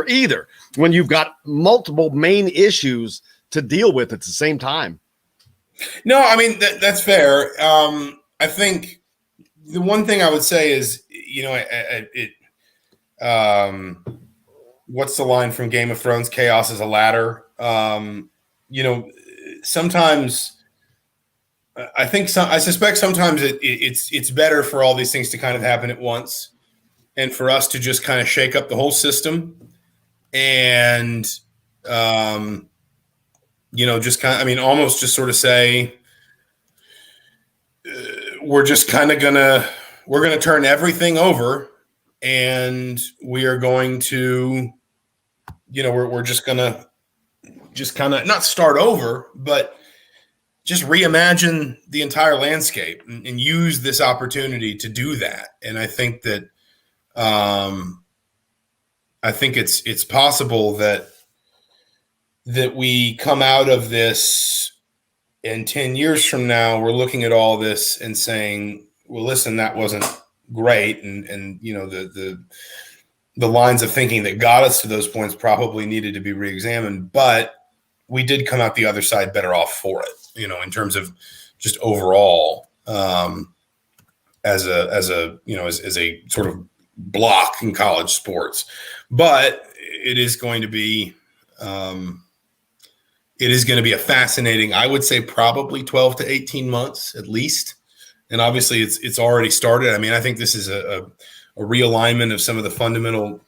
either when you've got multiple main issues to deal with at the same time. No, I mean, that's fair. I think the one thing I would say is, what's the line from Game of Thrones? Chaos is a ladder. Sometimes I suspect sometimes it's better for all these things to kind of happen at once, and for us to just kind of shake up the whole system and, just kind of, almost just sort of say, we're just kind of we're going to turn everything over, and we are going to, we're just going to just kind of not start over, but just reimagine the entire landscape and use this opportunity to do that. And I think that, it's possible that we come out of this, and 10 years from now, we're looking at all this and saying, well, listen, that wasn't great. And the lines of thinking that got us to those points probably needed to be reexamined, but we did come out the other side better off for it, in terms of just overall, as a sort of block in college sports. But it is going to be, a fascinating, I would say probably 12 to 18 months at least. And obviously it's already started. I think this is a realignment of some of the fundamental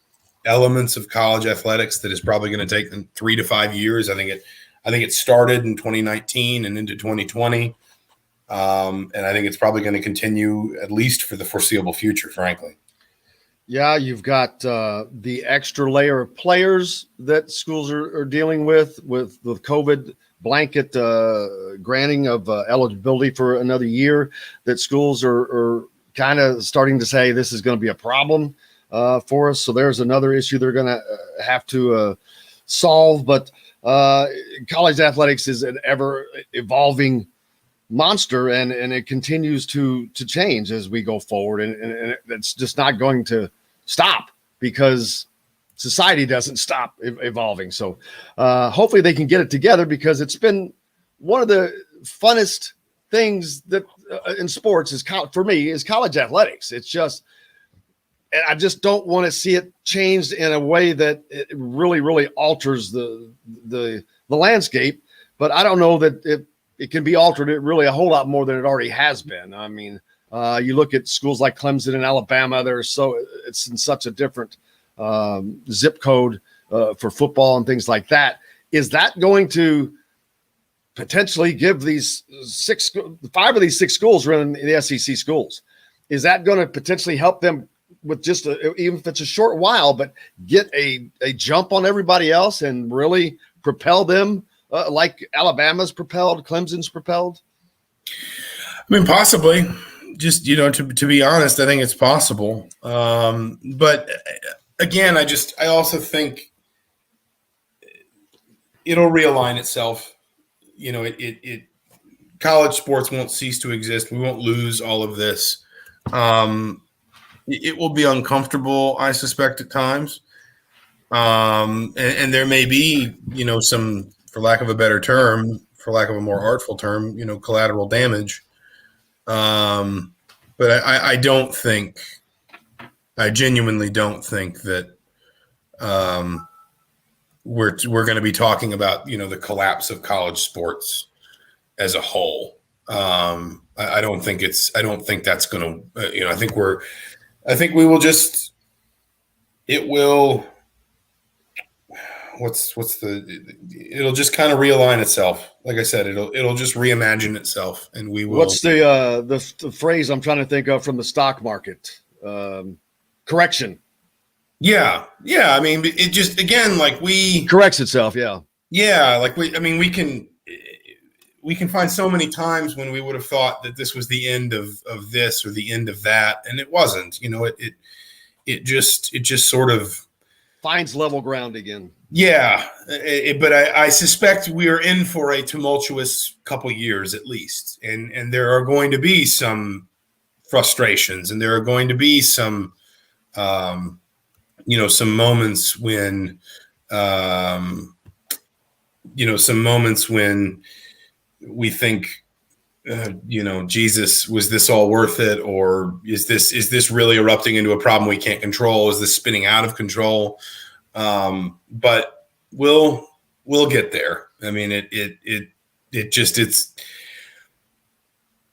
elements of college athletics that is probably going to take them 3 to 5 years. I think it started in 2019 and into 2020. And I think it's probably going to continue at least for the foreseeable future, frankly. Yeah, you've got the extra layer of players that schools are dealing with the COVID blanket granting of eligibility for another year, that schools are kind of starting to say this is going to be a problem for us. So there's another issue they're going to have to solve. But college athletics is an ever evolving monster, and it continues to change as we go forward, and it's just not going to stop because society doesn't stop evolving. So hopefully they can get it together, because it's been one of the funnest things that in sports for me is college athletics. It's just, and I just don't want to see it changed in a way that it really alters the landscape. But I don't know that it can be altered really a whole lot more than it already has been. I mean, you look at schools like Clemson and Alabama, it's in such a different zip code for football and things like that. Is that going to potentially give these 5 of these 6 schools running the SEC schools? Is that going to potentially help them with just even if it's a short while, but get a jump on everybody else and really propel them like Alabama's propelled, Clemson's propelled? I mean, possibly. Just, to be honest, I think it's possible. But again, I also think it'll realign itself. College sports won't cease to exist. We won't lose all of this. It will be uncomfortable, I suspect, at times. And there may be, some, for lack of a better term, for lack of a more artful term, collateral damage. But I genuinely don't think that we're going to be talking about, the collapse of college sports as a whole. I don't think that's going to, I think we will just, it will, it'll just kind of realign itself. Like I said, it'll just reimagine itself, and we will. What's the phrase I'm trying to think of from the stock market? Correction. Yeah. I mean, it just, again, like corrects itself. Yeah. Yeah. Like we can find so many times when we would have thought that this was the end of this or the end of that. And it wasn't, it just sort of finds level ground again. Yeah. But I suspect we are in for a tumultuous couple years at least. And there are going to be some frustrations, and there are going to be some, some moments when, we think, Jesus, was this all worth it? Or is this really erupting into a problem we can't control? Is this spinning out of control? But we'll get there. I mean,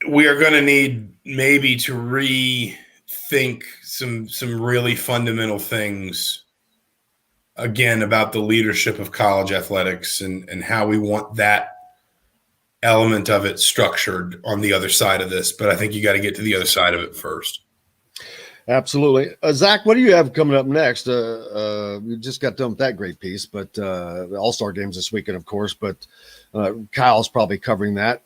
we are going to need maybe to rethink some really fundamental things again about the leadership of college athletics and how we want that element of it structured on the other side of this. But I think you got to get to the other side of it first. Absolutely. Zach, what do you have coming up next? We just got done with that great piece, but the All-Star games this weekend, of course, but Kyle's probably covering that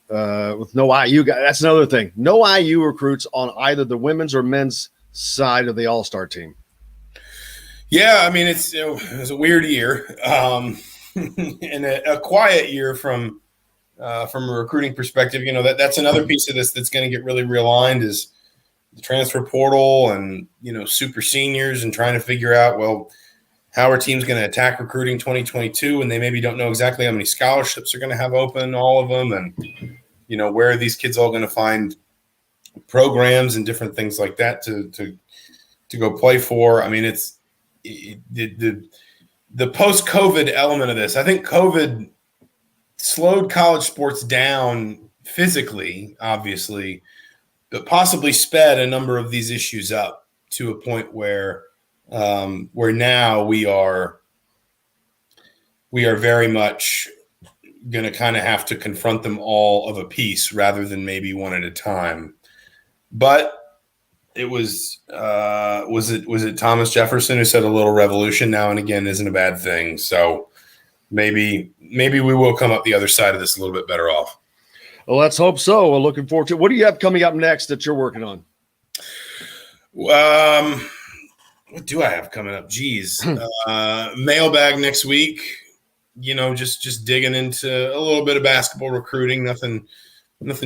with no IU guys. That's another thing. No IU recruits on either the women's or men's side of the All-Star team. Yeah, I mean, it was a weird year and a quiet year from a recruiting perspective. That's another piece of this that's going to get really realigned is the transfer portal and, super seniors and trying to figure out, well, how are teams going to attack recruiting 2022? And they maybe don't know exactly how many scholarships are going to have open, all of them. And, where are these kids all going to find programs and different things like that to go play for? I mean, it's the post-COVID element of this. I think COVID slowed college sports down physically, obviously, but possibly sped a number of these issues up to a point where now we are very much going to kind of have to confront them all of a piece rather than maybe one at a time. But it Thomas Jefferson who said a little revolution now and again isn't a bad thing. So maybe we will come up the other side of this a little bit better off. Well, let's hope so. We're looking forward to it. What do you have coming up next that you're working on? What do I have coming up? Geez. Mailbag next week. Just digging into a little bit of basketball recruiting, nothing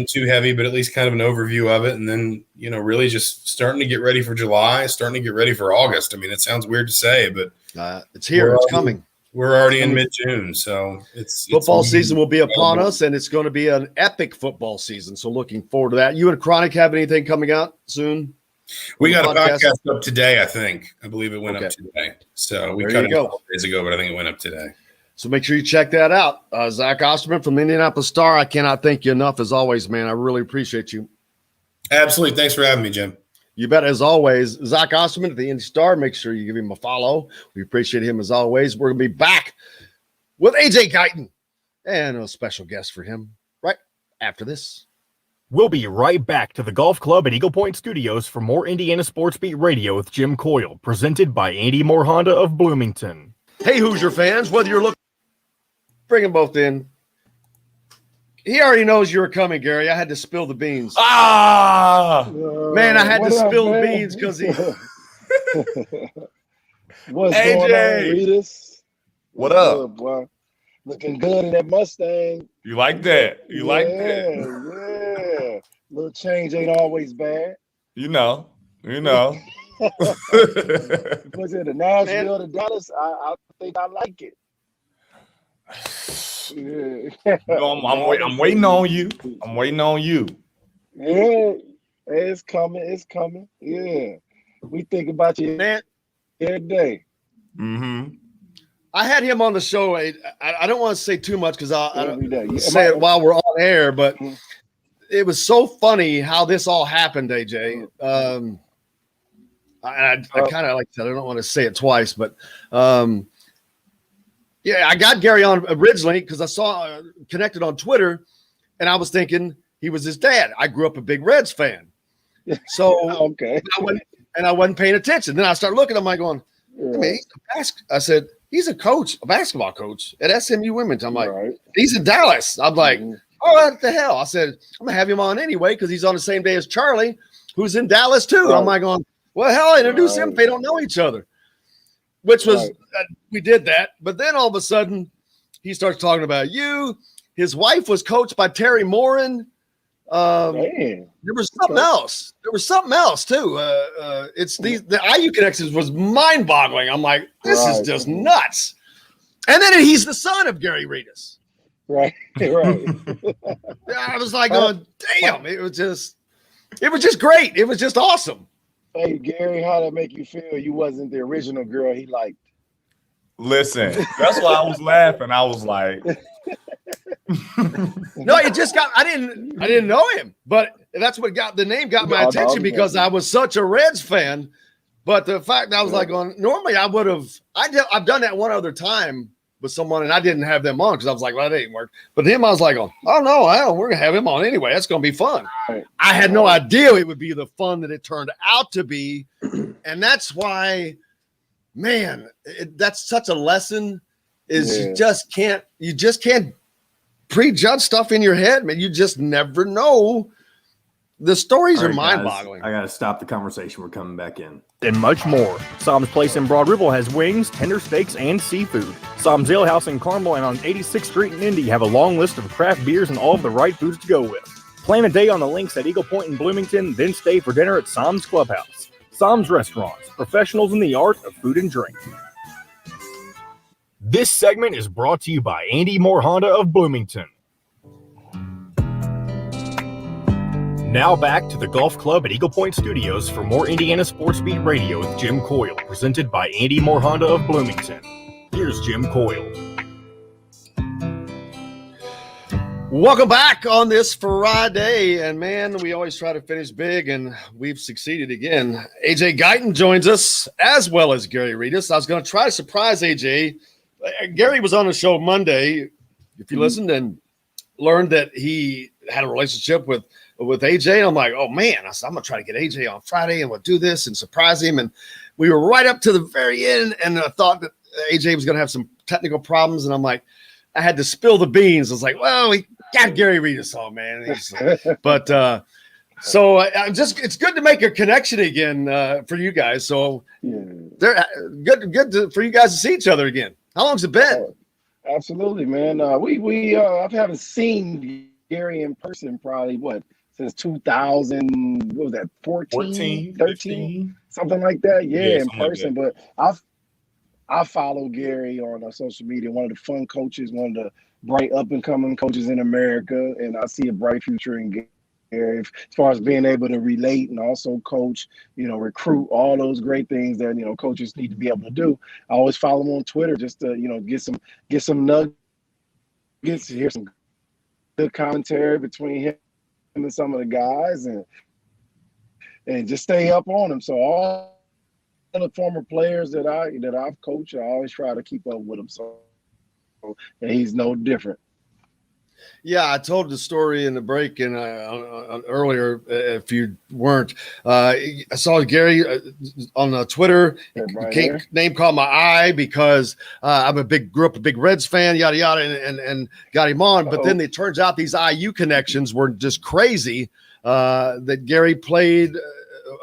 too heavy, but at least kind of an overview of it. And then, really just starting to get ready for July, starting to get ready for August. I mean, it sounds weird to say, but it's here. It's coming. We're already in mid-June, so football season will be upon us, and it's going to be an epic football season. So looking forward to that. You and Chronic have anything coming out soon? We got a podcast up today, I think. I believe it went up today. So we cut it a couple days ago, but I think it went up today. So make sure you check that out. Zach Osterman from the Indianapolis Star. I cannot thank you enough as always, man. I really appreciate you. Absolutely. Thanks for having me, Jim. You bet. As always, Zach Osterman at the Indy Star. Make sure you give him a follow. We appreciate him as always. We're going to be back with AJ Guyton and a special guest for him right after this. We'll be right back to the Golf Club at Eagle Point Studios for more Indiana Sports Beat Radio with Jim Coyle, presented by Andy Moore Honda of Bloomington. Hey, Hoosier fans, whether you're looking, bring them both in. He already knows you were coming, Gary. I had to spill the beans. Man, I had to spill the beans because he. What's AJ. going on, Redus? What up? Boy? Looking good in that Mustang. You like that? You like that? Yeah. Little change ain't always bad. You know. Was it a Nashville to Dallas? I think I like it. Yeah. I'm waiting on you. I'm waiting on you. Yeah, it's coming. It's coming. Yeah, we think about you every day. Mm-hmm. I had him on the show. I don't want to say too much because I'll day. say it while we're on air, but it was so funny how this all happened, AJ. I kind of like that. I don't want to say it twice, but yeah, I got Gary on originally because I saw connected on Twitter, and I was thinking he was his dad. I grew up a big Reds fan, so okay. I wasn't paying attention. Then I started looking at him, going, I mean, I said he's a coach, a basketball coach at SMU Women's. I'm like, he's in Dallas. I'm like, oh, what the hell? I said I'm gonna have him on anyway because he's on the same day as Charlie, who's in Dallas too. I'm like, going, well, hell, introduce him if they don't know each other. Which was we did that, but then all of a sudden he starts talking about you. His wife was coached by Terry Morin. There was something else. There was something else too. It's the IU connections was mind-boggling. I'm like, this is just nuts. And then he's the son of Gary Redus. Right. I was like, going, damn! It was just great. It was just awesome. Hey, Gary, how did that make you feel? You wasn't the original girl he liked. Listen, that's why I was laughing. I was like, no, it just got. I didn't know him, but that's what got the name got my attention because I was such a Reds fan. But the fact that I was like, normally I would have. I've done that one other time with someone, and I didn't have them on because I was like, well, that didn't work. But him, I was like, oh no, we're gonna have him on anyway. That's gonna be fun. I had no idea it would be the fun that it turned out to be, and that's why, man, that's such a lesson. You just can't prejudge stuff in your head, man. You just never know. The stories are mind-boggling. I gotta stop the conversation. We're coming back in. And much more. Sam's Place in Broad Ripple has wings, tender steaks, and seafood. Sam's Ale House in Carmel and on 86th Street in Indy have a long list of craft beers and all of the right foods to go with. Plan a day on the links at Eagle Point in Bloomington, then stay for dinner at Sam's Clubhouse. Sam's Restaurants, professionals in the art of food and drink. This segment is brought to you by Andy Moore Honda of Bloomington. Now back to the Golf Club at Eagle Point Studios for more Indiana Sports Beat Radio with Jim Coyle, presented by Andy Moore Honda of Bloomington. Here's Jim Coyle. Welcome back on this Friday, and man, we always try to finish big, and we've succeeded again. AJ Guyton joins us, as well as Gary Redus. I was going to try to surprise AJ. Gary was on the show Monday, if you listened, and learned that he had a relationship with AJ. And I'm like, oh man, I said, I'm gonna try to get AJ on Friday and we'll do this and surprise him. And we were right up to the very end, and I thought that AJ was gonna have some technical problems, and I'm like, I had to spill the beans. I was like, well, we got Gary Redus on, man. So it's good to make a connection again for you guys. So they're good for you guys to see each other again. How long's it been? Absolutely, man. I haven't seen Gary in person probably since 2000. What was that? 14 13, 15? Something like that. Yeah, in person. Like, but I follow Gary on social media. One of the fun coaches, one of the bright up and coming coaches in America, and I see a bright future in Gary. As far as being able to relate and also coach, recruit, all those great things that coaches need to be able to do. I always follow him on Twitter just to get some nuggets, hear some good commentary between him and some of the guys, and just stay up on him. So all the former players that I've coached, I always try to keep up with him. So and he's no different. Yeah, I told the story in the break and earlier. If you weren't, I saw Gary on Twitter. Name call my eye because grew up a big Reds fan, yada yada, and got him on. But then it turns out these IU connections were just crazy. That Gary played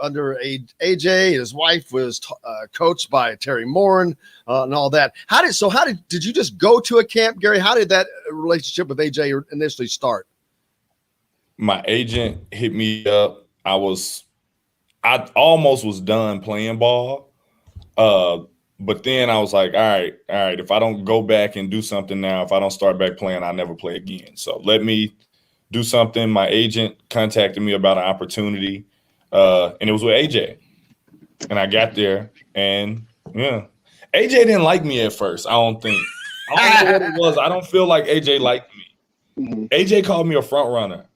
under AJ. His wife was coached by Terry Morin and all that. Did you just go to a camp, Gary? How did that relationship with AJ initially start? My agent hit me up. I almost was done playing ball. But then I was like, all right, if I don't go back and do something now, if I don't start back playing, I'll never play again. So let me do something. My agent contacted me about an opportunity. And it was with AJ, and I got there, and AJ didn't like me at first. I don't think. I don't know what it was. I don't feel like AJ liked me. Mm-hmm. AJ called me a front runner,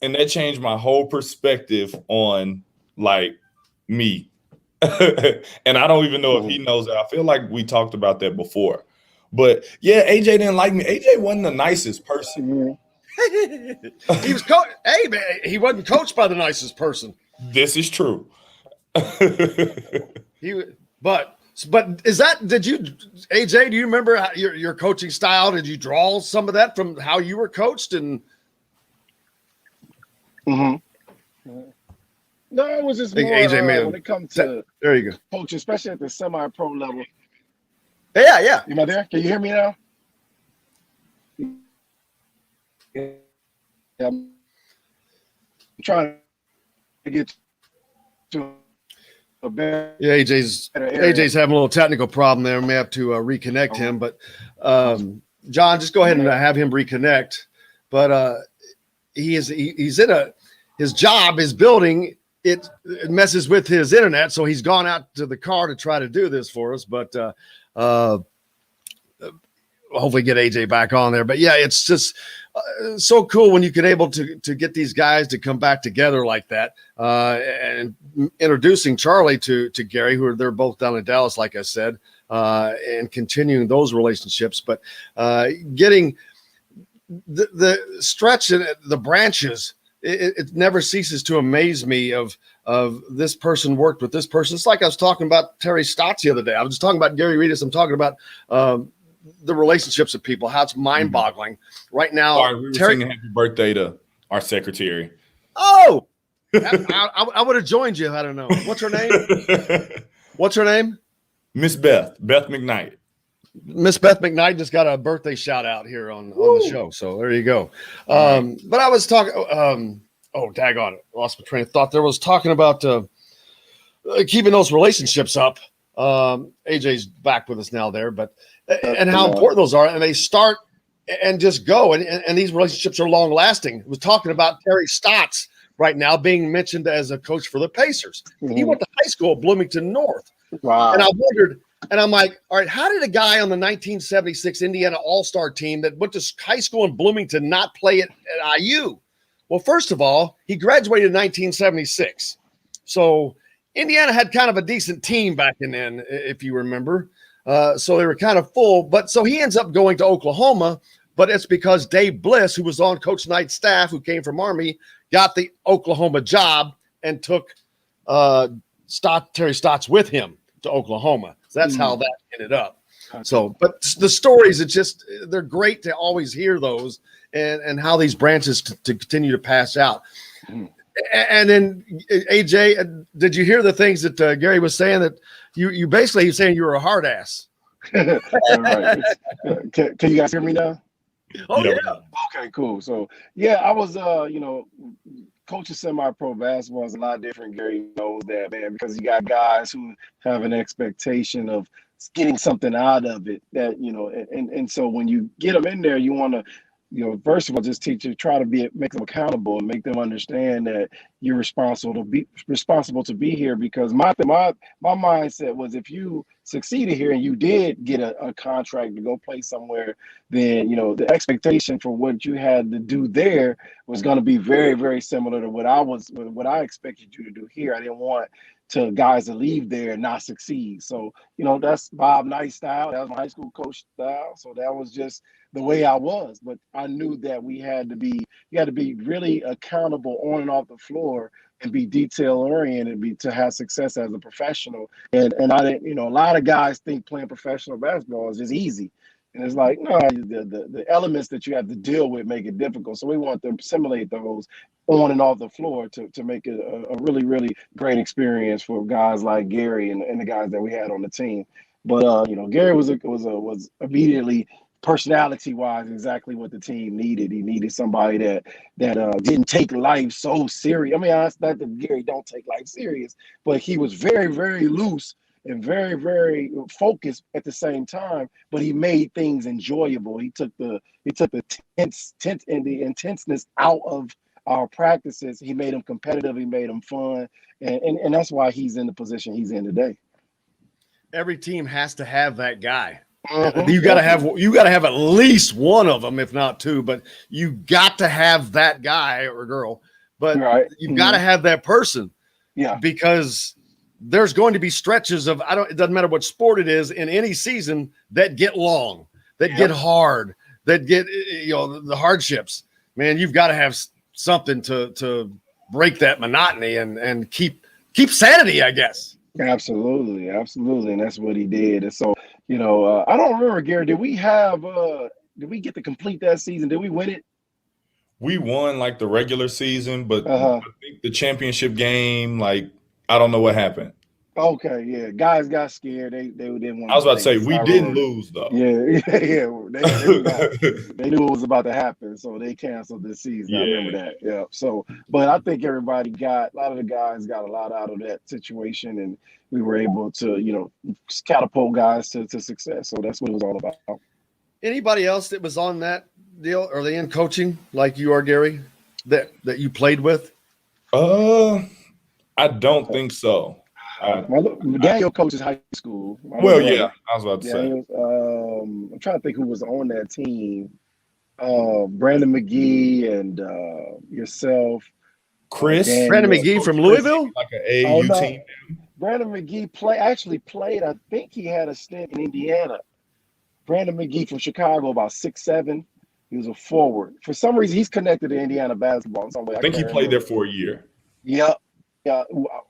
and that changed my whole perspective on like me. And I don't even know if he knows that. I feel like we talked about that before, but yeah, AJ didn't like me. AJ wasn't the nicest person. He was hey man, he wasn't coached by the nicest person. This is true. But is that, AJ, do you remember how your coaching style? Did you draw some of that from how you were coached? And no, it was just more AJ when it comes to there you go, coach, especially at the semi-pro level. Yeah. Am I there? Can you hear me now? Yeah. I'm trying to get to a better. Yeah, AJ's having a little technical problem there. We may have to reconnect him, but John, just go ahead and have him reconnect. But he's in his job is building. It messes with his internet, so he's gone out to the car to try to do this for us. But hopefully get AJ back on there. But yeah, it's just so cool when you can able to get these guys to come back together like that. And introducing Charlie to Gary, they're both down in Dallas, like I said, and continuing those relationships. But getting the stretch and the branches, it never ceases to amaze me of this person worked with this person. It's like I was talking about Terry Stotts the other day. I was just talking about Gary Redus. I'm talking about the relationships of people, how it's mind-boggling right now. Sorry, we were singing happy birthday to our secretary. Oh, I would have joined you. I don't know. What's her name? Miss Beth McKnight. Miss Beth McKnight just got a birthday shout out here on the show. So there you go. But I was talking, daggone it. Lost my train of thought. There was talking about keeping those relationships up. AJ's back with us now there, but and how important those are. And they start and just go. And these relationships are long lasting. I was talking about Terry Stotts right now being mentioned as a coach for the Pacers. Mm-hmm. He went to high school at Bloomington North. Wow. And I wondered, and I'm like, all right, how did a guy on the 1976 Indiana All-Star team that went to high school in Bloomington not play at IU? Well, first of all, he graduated in 1976. So Indiana had kind of a decent team back then, if you remember. So they were kind of full. But so he ends up going to Oklahoma but it's because Dave Bliss, who was on Coach Knight's staff, who came from Army, got the Oklahoma job and took Terry Stotts with him to Oklahoma. So that's how that ended up. So, but the stories, they're great to always hear those and how these branches to continue to pass out. And then AJ, did you hear the things that Gary was saying, that you basically he's saying you were a hard ass? Right. Can you guys hear me now? Oh yeah. Okay, cool. So yeah, I was coaching semi-pro basketball is a lot different. Gary knows that, man, because you got guys who have an expectation of getting something out of it, that and so when you get them in there, you want to first of all, just try to make them accountable and make them understand that you're responsible to be here. Because my mindset was, if you succeeded here and you did get a contract to go play somewhere, then the expectation for what you had to do there was going to be very, very similar to what I expected you to do here. I didn't want guys to leave there and not succeed. So that's Bob Knight style. That was my high school coach style. So that was just the way I was. But I knew that you had to be really accountable on and off the floor and be detail oriented, to have success as a professional. And I didn't, a lot of guys think playing professional basketball is just easy. And it's like, no, the elements that you have to deal with make it difficult. So we want to simulate those on and off the floor to make it a really, really great experience for guys like Gary and the guys that we had on the team. But Gary was immediately, personality-wise, exactly what the team needed. He needed somebody that didn't take life so serious. I mean, it's not that Gary don't take life serious, but he was very, very loose and very, very focused at the same time. But he made things enjoyable. He took the tense and the intenseness out of our practices. He made them competitive. He made them fun, and that's why he's in the position he's in today. Every team has to have that guy. You got to have at least one of them, if not two. But you got to have that guy or girl. But you've got to have that person. Yeah, because there's going to be stretches of it doesn't matter what sport it is in any season that get long, that get hard, that get the hardships. Man, you've got to have something to break that monotony and keep sanity, I guess. Absolutely, and that's what he did. And so, I don't remember, Gary. Did we get to complete that season? Did we win it? We won like the regular season, but I think the championship game, I don't know what happened. Okay, yeah. Guys got scared. They didn't want. I was about to say we didn't lose though. Yeah. They knew it was about to happen, so they canceled this season. Yeah. I remember that. Yeah. So, but I think a lot of the guys got a lot out of that situation, and we were able to catapult guys to success. So that's what it was all about. Anybody else that was on that deal? Are they in coaching like you are, Gary? That you played with? I don't think so. Daniel coaches high school. I was about to say. I'm trying to think who was on that team. Brandon McGee and yourself. Chris. Brandon McGee from Louisville? Like an AAU team. Brandon McGee played. I think he had a stint in Indiana. Brandon McGee from Chicago, about 6'7". He was a forward. For some reason, he's connected to Indiana basketball in some way. I think he played there for a year. Yep. Yeah,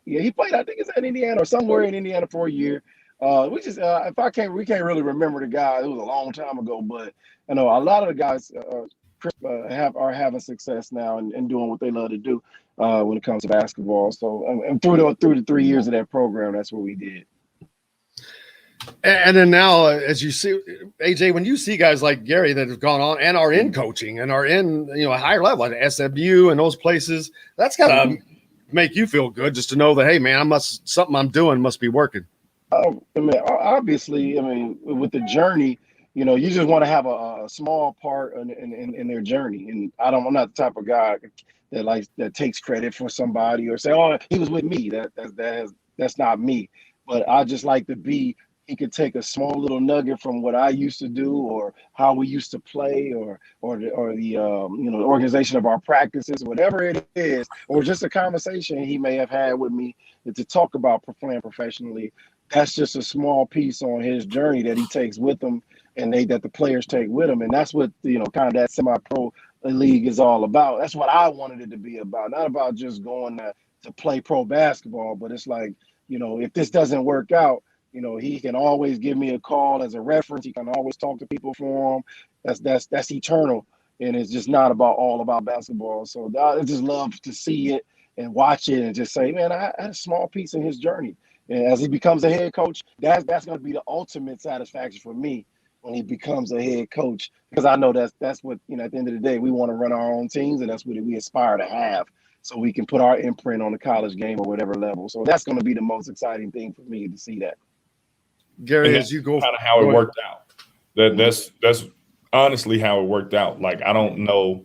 he played. I think it's in Indiana or somewhere in Indiana for a year. We can't really remember the guy. It was a long time ago, but I know a lot of the guys are having success now and doing what they love to do when it comes to basketball. So, and through the 3 years of that program, that's what we did. And then now, as you see, AJ, when you see guys like Gary that have gone on and are in coaching and are in a higher level like SMU and those places, that's gotta make you feel good just to know that, hey man, something I'm doing must be working. Obviously, with the journey, you just want to have a small part in their journey. And I'm not the type of guy that takes credit for somebody or say, oh, he was with me. That's not me. But I just like to be. He could take a small little nugget from what I used to do, or how we used to play, or the organization of our practices, whatever it is, or just a conversation he may have had with me to talk about playing professionally. That's just a small piece on his journey that he takes with him and that the players take with them. And that's what, kind of that semi-pro league is all about. That's what I wanted it to be about. Not about just going to play pro basketball, but it's like, if this doesn't work out, he can always give me a call as a reference. He can always talk to people for him. That's eternal. And it's just not all about basketball. So I just love to see it and watch it and just say, man, I had a small piece in his journey. And as he becomes a head coach, that's going to be the ultimate satisfaction for me when he becomes a head coach, because I know that's what, at the end of the day, we want to run our own teams, and that's what we aspire to have, so we can put our imprint on the college game or whatever level. So that's going to be the most exciting thing for me to see that. Gary, as you go, kind of how it worked out. That's honestly how it worked out. Like, I don't know,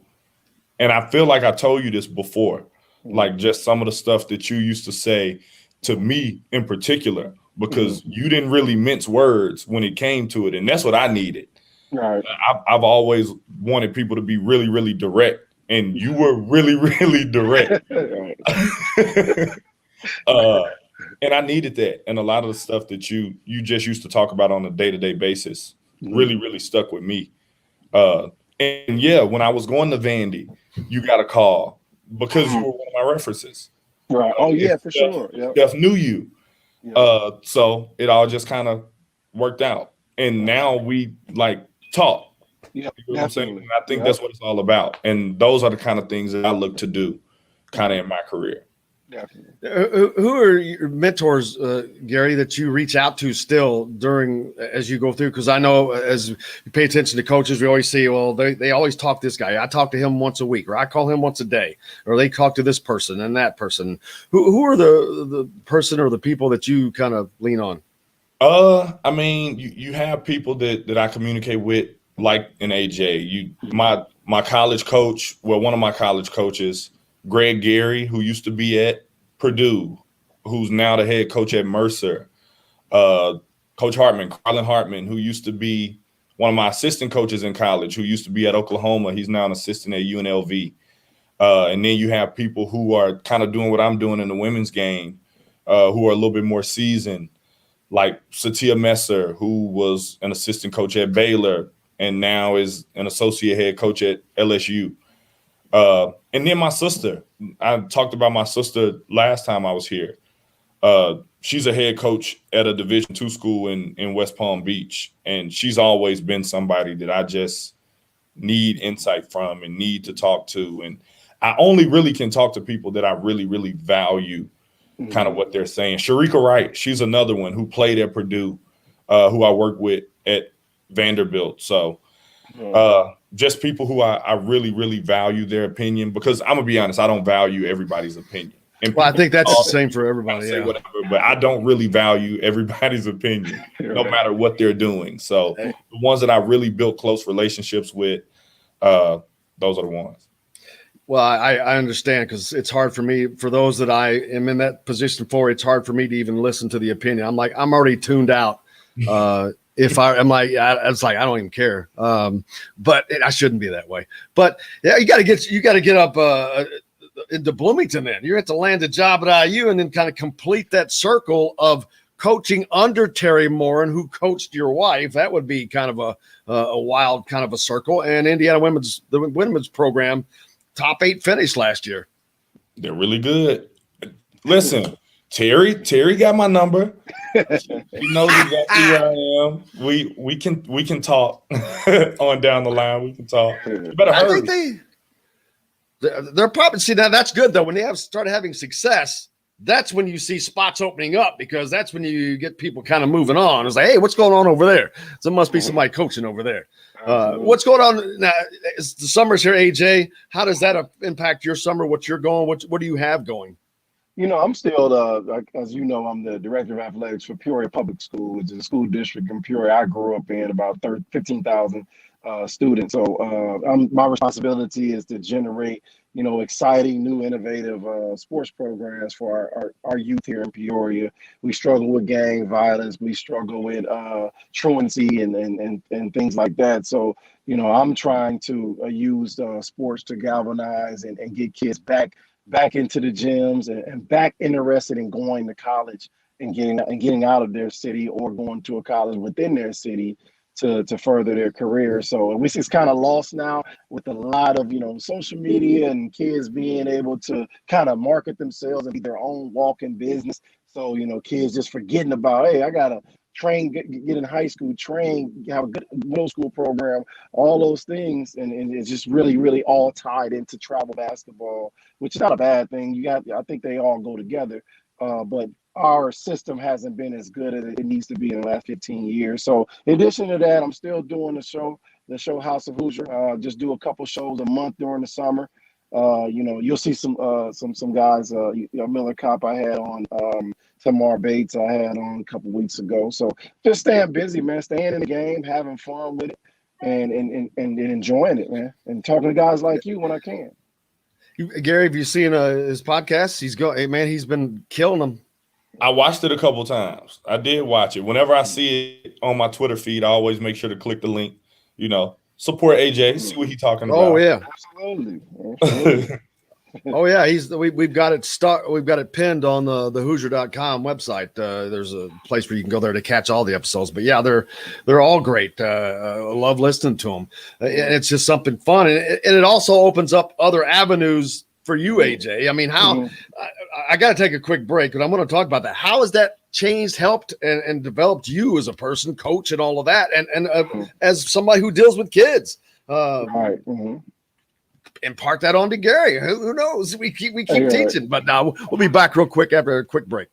and I feel like I told you this before, like just some of the stuff that you used to say to me in particular, because you didn't really mince words when it came to it, and that's what I needed. Right. I've always wanted people to be really, really direct, and you were really, really direct. And I needed that, and a lot of the stuff that you just used to talk about on a day-to-day basis really, really stuck with me. And yeah, when I was going to Vandy, you got a call because you were one of my references. Right. Oh yeah, for sure. Yep. Steph knew you. Yep. So it all just kind of worked out. And now we talk. Yeah. You know what I'm saying? And I think that's what it's all about. And those are the kind of things that I look to do kind of in my career. Definitely. Who are your mentors, Gary, that you reach out to still as you go through? Because I know as you pay attention to coaches, we always see, well, they always talk this guy. I talk to him once a week, or I call him once a day, or they talk to this person and that person. Who are the person or the people that you kind of lean on? I mean, you have people that I communicate with, like in AJ. My college coach, one of my college coaches, Greg Gary, who used to be at Purdue, who's now the head coach at Mercer. Coach Carlin Hartman, who used to be one of my assistant coaches in college, who used to be at Oklahoma. He's now an assistant at UNLV. And then you have people who are kind of doing what I'm doing in the women's game, who are a little bit more seasoned, like Satia Messer, who was an assistant coach at Baylor and now is an associate head coach at LSU. And then my sister, I talked about my sister last time I was here. She's a head coach at a Division II school in West Palm Beach. And she's always been somebody that I just need insight from and need to talk to. And I only really can talk to people that I really, really value kind of what they're saying. Sharika Wright, she's another one who played at Purdue, who I work with at Vanderbilt. So just people who I really, really value their opinion, because I'm going to be honest, I don't value everybones opinion. And I think that's the same for everybody. Say whatever, but I don't really value everybody's opinion, no matter what they're doing. So the ones that I really built close relationships with, those are the ones. Well, I understand, because it's hard for me, for those that I am in that position for, it's hard for me to even listen to the opinion. I'm already tuned out. If I'm like, it's like, I don't even care. But I shouldn't be that way. But yeah, you got to get up into Bloomington. Then you have to land a job at IU and then kind of complete that circle of coaching under Terry Morin, who coached your wife. That would be kind of a wild kind of a circle. And Indiana the women's program, top 8 finish last year. They're really good. Listen, Terry got my number. He knows exactly where I am. We can talk on down the line. We can talk. You better hurry. I think they're probably, see, now that's good though. When they started having success, that's when you see spots opening up, because that's when you get people kind of moving on. It's like, hey, what's going on over there? So there must be somebody coaching over there. What's going on now? The summer's here, AJ. How does that impact your summer? What you're going? What do you have going? I'm still, as you know, I'm the director of athletics for Peoria Public School, which is a school district in Peoria I grew up in, about 15,000 students. So my responsibility is to generate, exciting, new, innovative sports programs for our youth here in Peoria. We struggle with gang violence. We struggle with truancy and things like that. So, I'm trying to use sports to galvanize and get kids back into the gyms and back interested in going to college and getting out of their city, or going to a college within their city, to further their career. So we see it's kind of lost now with a lot of, social media and kids being able to kind of market themselves and be their own walking business. So, kids just forgetting about, hey, I got to train, get in high school, train, have a good middle school program, all those things. And it's just really, really all tied into travel basketball, which is not a bad thing. I think they all go together. But our system hasn't been as good as it needs to be in the last 15 years. So in addition to that, I'm still doing the show House of Hoosier. Just do a couple shows a month during the summer. You'll see some guys, Miller Kopp I had on, Tamar Bates I had on a couple weeks ago. So just staying busy, man, staying in the game, having fun with it and enjoying it, man. And talking to guys like you when I can. Gary, have you seen his podcast? He's been killing them. I watched it a couple times. I did watch it. Whenever I see it on my Twitter feed, I always make sure to click the link. Support AJ, see what he's talking about. Oh yeah, absolutely. Oh yeah, we've got it pinned on the Hoosier.com website. There's a place where you can go there to catch all the episodes. But yeah, they're all great. I love listening to them. And it's just something fun, and it also opens up other avenues for you, AJ. I mean, I got to take a quick break, but I'm going to talk about that. How has that changed, helped, and developed you as a person, coach, and all of that, and as somebody who deals with kids? Right. Impart that on to Gary. Who knows? We keep teaching, but now we'll be back real quick after a quick break.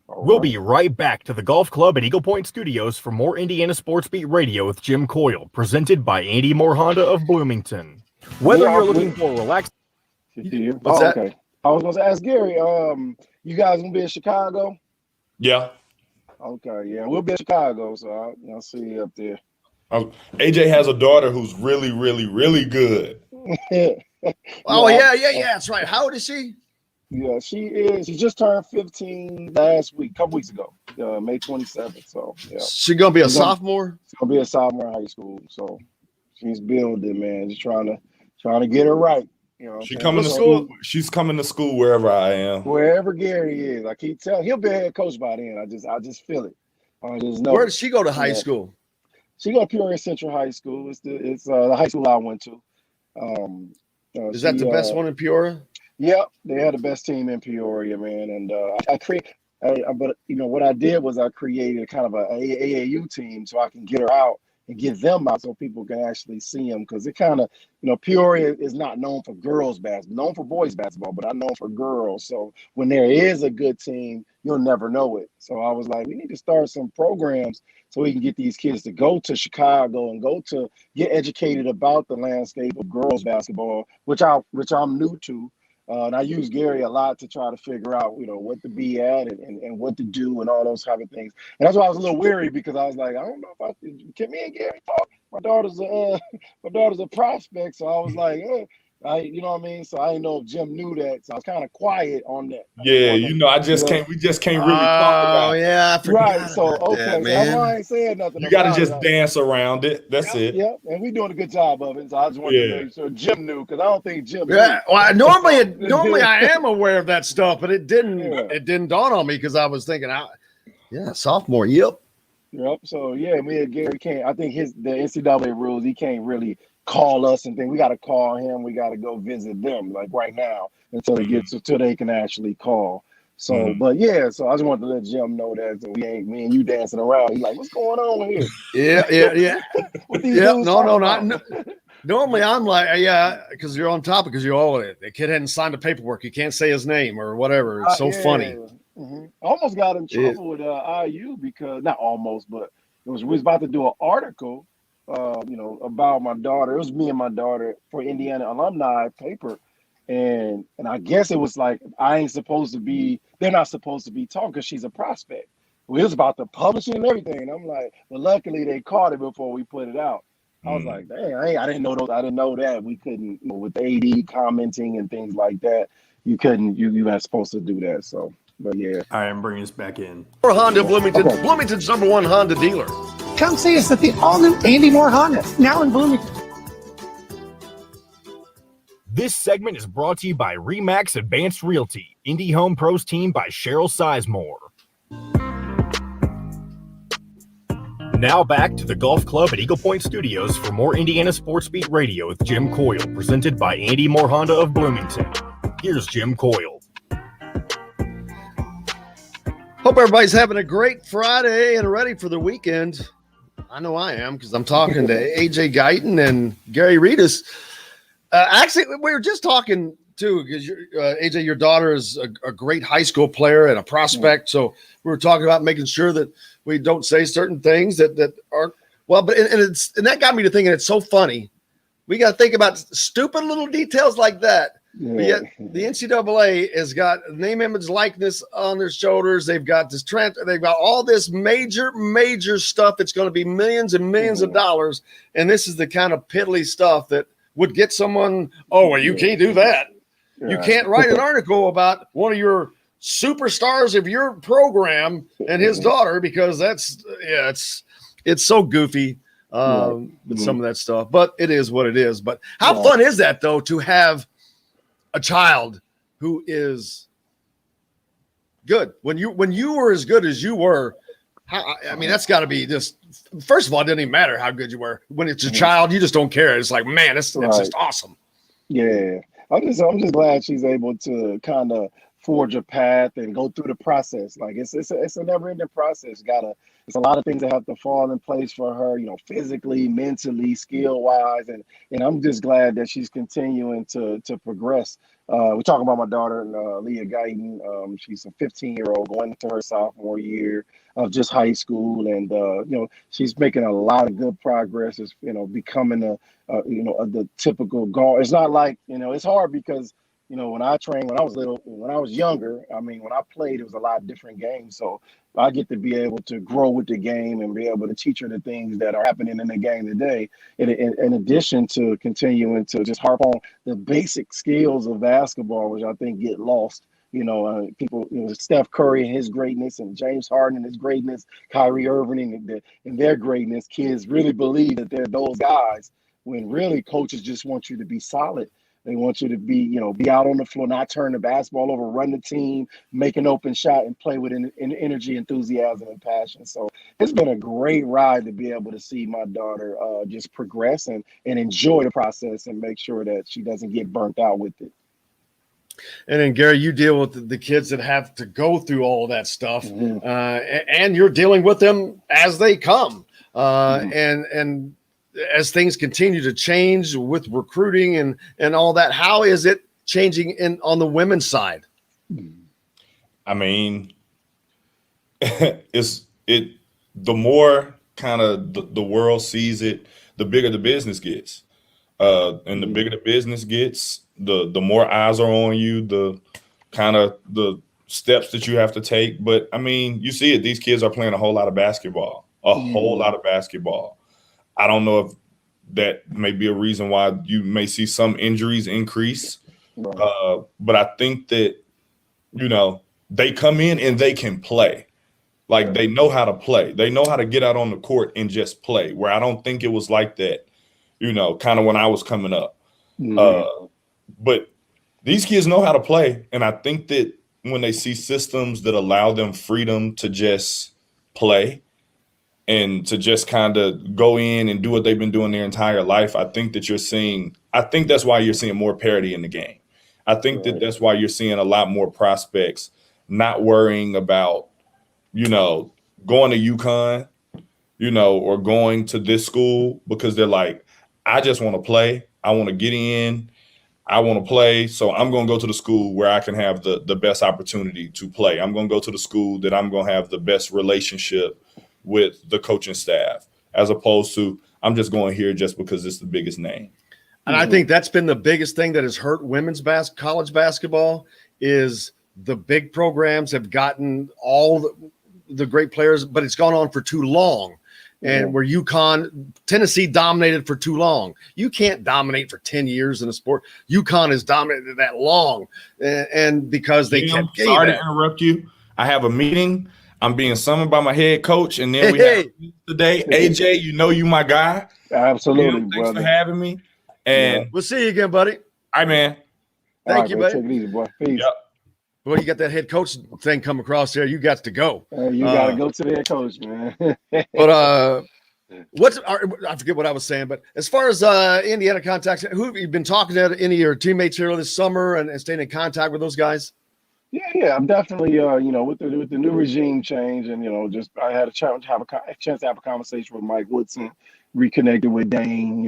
We'll be right back to the Golf Club at Eagle Point Studios for more Indiana Sports Beat Radio with Jim Coyle, presented by Andy Moore Honda of Bloomington. Whether you're looking for relaxed, what's that? Okay. I was going to ask Gary. You guys gonna be in Chicago? Yeah. Okay. Yeah, we'll be in Chicago, so I'll see you up there. AJ has a daughter who's really, really, really good. Oh yeah, that's right. How old is she? Yeah, she is. She just turned 15 last week, a couple weeks ago, May 27th. So yeah, she's gonna be a sophomore. She's gonna be a sophomore in high school. So she's building, man. Just trying to get her right. She's coming to school. She's coming to school wherever I am. Wherever Gary is, I keep telling he'll be a head coach by then. I just feel it. I just know. Where does she go to high school? She go to Peoria Central High School. It's the high school I went to. Is that the best one in Peoria? Yep, they had the best team in Peoria, man. And but what I did was I created kind of a AAU team so I can get her out and get them out so people can actually see them, because it kind of, Peoria is not known for girls basketball, known for boys basketball, but I'm known for girls. So when there is a good team, you'll never know it. So I was like, we need to start some programs so we can get these kids to go to Chicago and get educated about the landscape of girls basketball, which I'm new to. And I use Gary a lot to try to figure out, what to be at and what to do and all those type of things. And that's why I was a little weary, because I was like, I don't know if can me and Gary talk. My daughter's a prospect, so I was like, you know what I mean? So I didn't know if Jim knew that, so I was kind of quiet on that. Yeah, we just can't really talk about it. Oh yeah, I forgot. Right. So okay, that, man. So I ain't saying nothing. You got to just dance around it. That's it. Yeah, and we're doing a good job of it. So I just wanted to make sure Jim knew, because I don't think Jim knew. Yeah, well, normally I am aware of that stuff, but it didn't dawn on me, because I was thinking, sophomore. Yep. So yeah, me and Gary can't. I think the NCAA rules, he can't really call us and think. We got to call him. We got to go visit them like right now until they can actually call. So, but yeah, so I just wanted to let Jim know that, so me and you dancing around. He's like, what's going on here? Yeah. No. Normally I'm like, because you're on top, because the kid hadn't signed the paperwork. You can't say his name or whatever. It's so funny. Mm-hmm. I almost got in trouble with IU, because not almost, but we was about to do an article, about my daughter. It was me and my daughter for Indiana alumni paper. And I guess it was like, they're not supposed to be talking, because she's a prospect. We was about to publish it and everything. And I'm like, but luckily they caught it before we put it out. I was like, dang, I didn't know that we couldn't, with AD commenting and things like that, you couldn't, you weren't supposed to do that. So, but yeah. All right, I'm bringing us back in. For Honda Bloomington, Bloomington's #1 Honda dealer. Come see us at the all-new Andy Moore Honda, now in Bloomington. This segment is brought to you by Remax Advanced Realty, Indy Home Pros team by Cheryl Sizemore. Now back to the Golf Club at Eagle Point Studios for more Indiana Sports Beat Radio with Jim Coyle, presented by Andy Moore Honda of Bloomington. Here's Jim Coyle. Hope everybody's having a great Friday and ready for the weekend. I know I am, because I'm talking to AJ Guyton and Gary Redus. Actually, we were just talking too, because AJ, your daughter is a great high school player and a prospect. So we were talking about making sure that we don't say certain things that are well, but and that got me to thinking, it's so funny. We got to think about stupid little details like that. But yet the NCAA has got name, image, likeness on their shoulders. They've got this trend. They've got all this major stuff that's going to be millions and millions of dollars. And this is the kind of piddly stuff that would get someone, oh, well, you can't do that. You can't write an article about one of your superstars of your program and his daughter, because it's so goofy with some of that stuff. But it is what it is. But how fun is that, though, to have a child who is good when you were as good as you were? I mean, that's got to be just, first of all, it doesn't even matter how good you were. When it's a child, you just don't care. It's like, man, it's just awesome. Yeah, I'm just glad she's able to kind of forge a path and go through the process. Like it's a never ending process. It's a lot of things that have to fall in place for her, physically, mentally, skill wise. And I'm just glad that she's continuing to progress. We're talking about my daughter, Leah Guyton. She's a 15-year-old going into her sophomore year of just high school. And, she's making a lot of good progress. It's, becoming the typical golf. It's not like, it's hard because, when I trained, when I was younger, I mean, when I played, it was a lot different games. So I get to be able to grow with the game and be able to teach her the things that are happening in the game today. In addition to continuing to just harp on the basic skills of basketball, which I think get lost. People, Steph Curry and his greatness, and James Harden and his greatness, Kyrie Irving and their greatness. Kids really believe that they're those guys, when really coaches just want you to be solid. They want you to be out on the floor, not turn the basketball over, run the team, make an open shot, and play with energy, enthusiasm, and passion. So it's been a great ride to be able to see my daughter just progress and enjoy the process and make sure that she doesn't get burnt out with it. And then, Gary, you deal with the kids that have to go through all that stuff, and you're dealing with them as they come. And as things continue to change with recruiting and all that, how is it changing on the women's side? I mean, the more kind of the world sees it, the bigger the business gets. And the bigger the business gets, the more eyes are on you, the kind of the steps that you have to take. But I mean, you see it, these kids are playing a whole lot of basketball, whole lot of basketball. I don't know if that may be a reason why you may see some injuries increase. But I think that, they come in and they can play. Like, they know how to play. They know how to get out on the court and just play, where I don't think it was like that, kind of when I was coming up. But these kids know how to play. And I think that when they see systems that allow them freedom to just play and to just kind of go in and do what they've been doing their entire life, I think that's why you're seeing more parity in the game. I think that's why you're seeing a lot more prospects not worrying about, going to UConn, or going to this school, because they're like, I just want to play. I want to get in. I want to play. So I'm going to go to the school where I can have the best opportunity to play. I'm going to go to the school that I'm going to have the best relationship with the coaching staff, as opposed to I'm just going here just because it's the biggest name. And I think that's been the biggest thing that has hurt women's college basketball, is the big programs have gotten all the great players, but it's gone on for too long. And where Tennessee dominated for too long. You can't dominate for 10 years in a sport. UConn has dominated that long. And because they kept getting Sorry to interrupt you. I have a meeting. I'm being summoned by my head coach, and then we have today. AJ, you my guy. Absolutely, thanks brother. for having me. And we'll see you again, buddy. All right, man. Thank you, buddy. Take it easy, boy. Peace. Yep. Well, you got that head coach thing come across there. You got to go. You got to go to the head coach, man. But I forget what I was saying, but as far as Indiana contacts, who have you been talking to? Any of your teammates here this summer and staying in contact with those guys? Yeah, I'm definitely, with the new regime change, and just I had a chance to have a conversation with Mike Woodson, reconnected with Dane,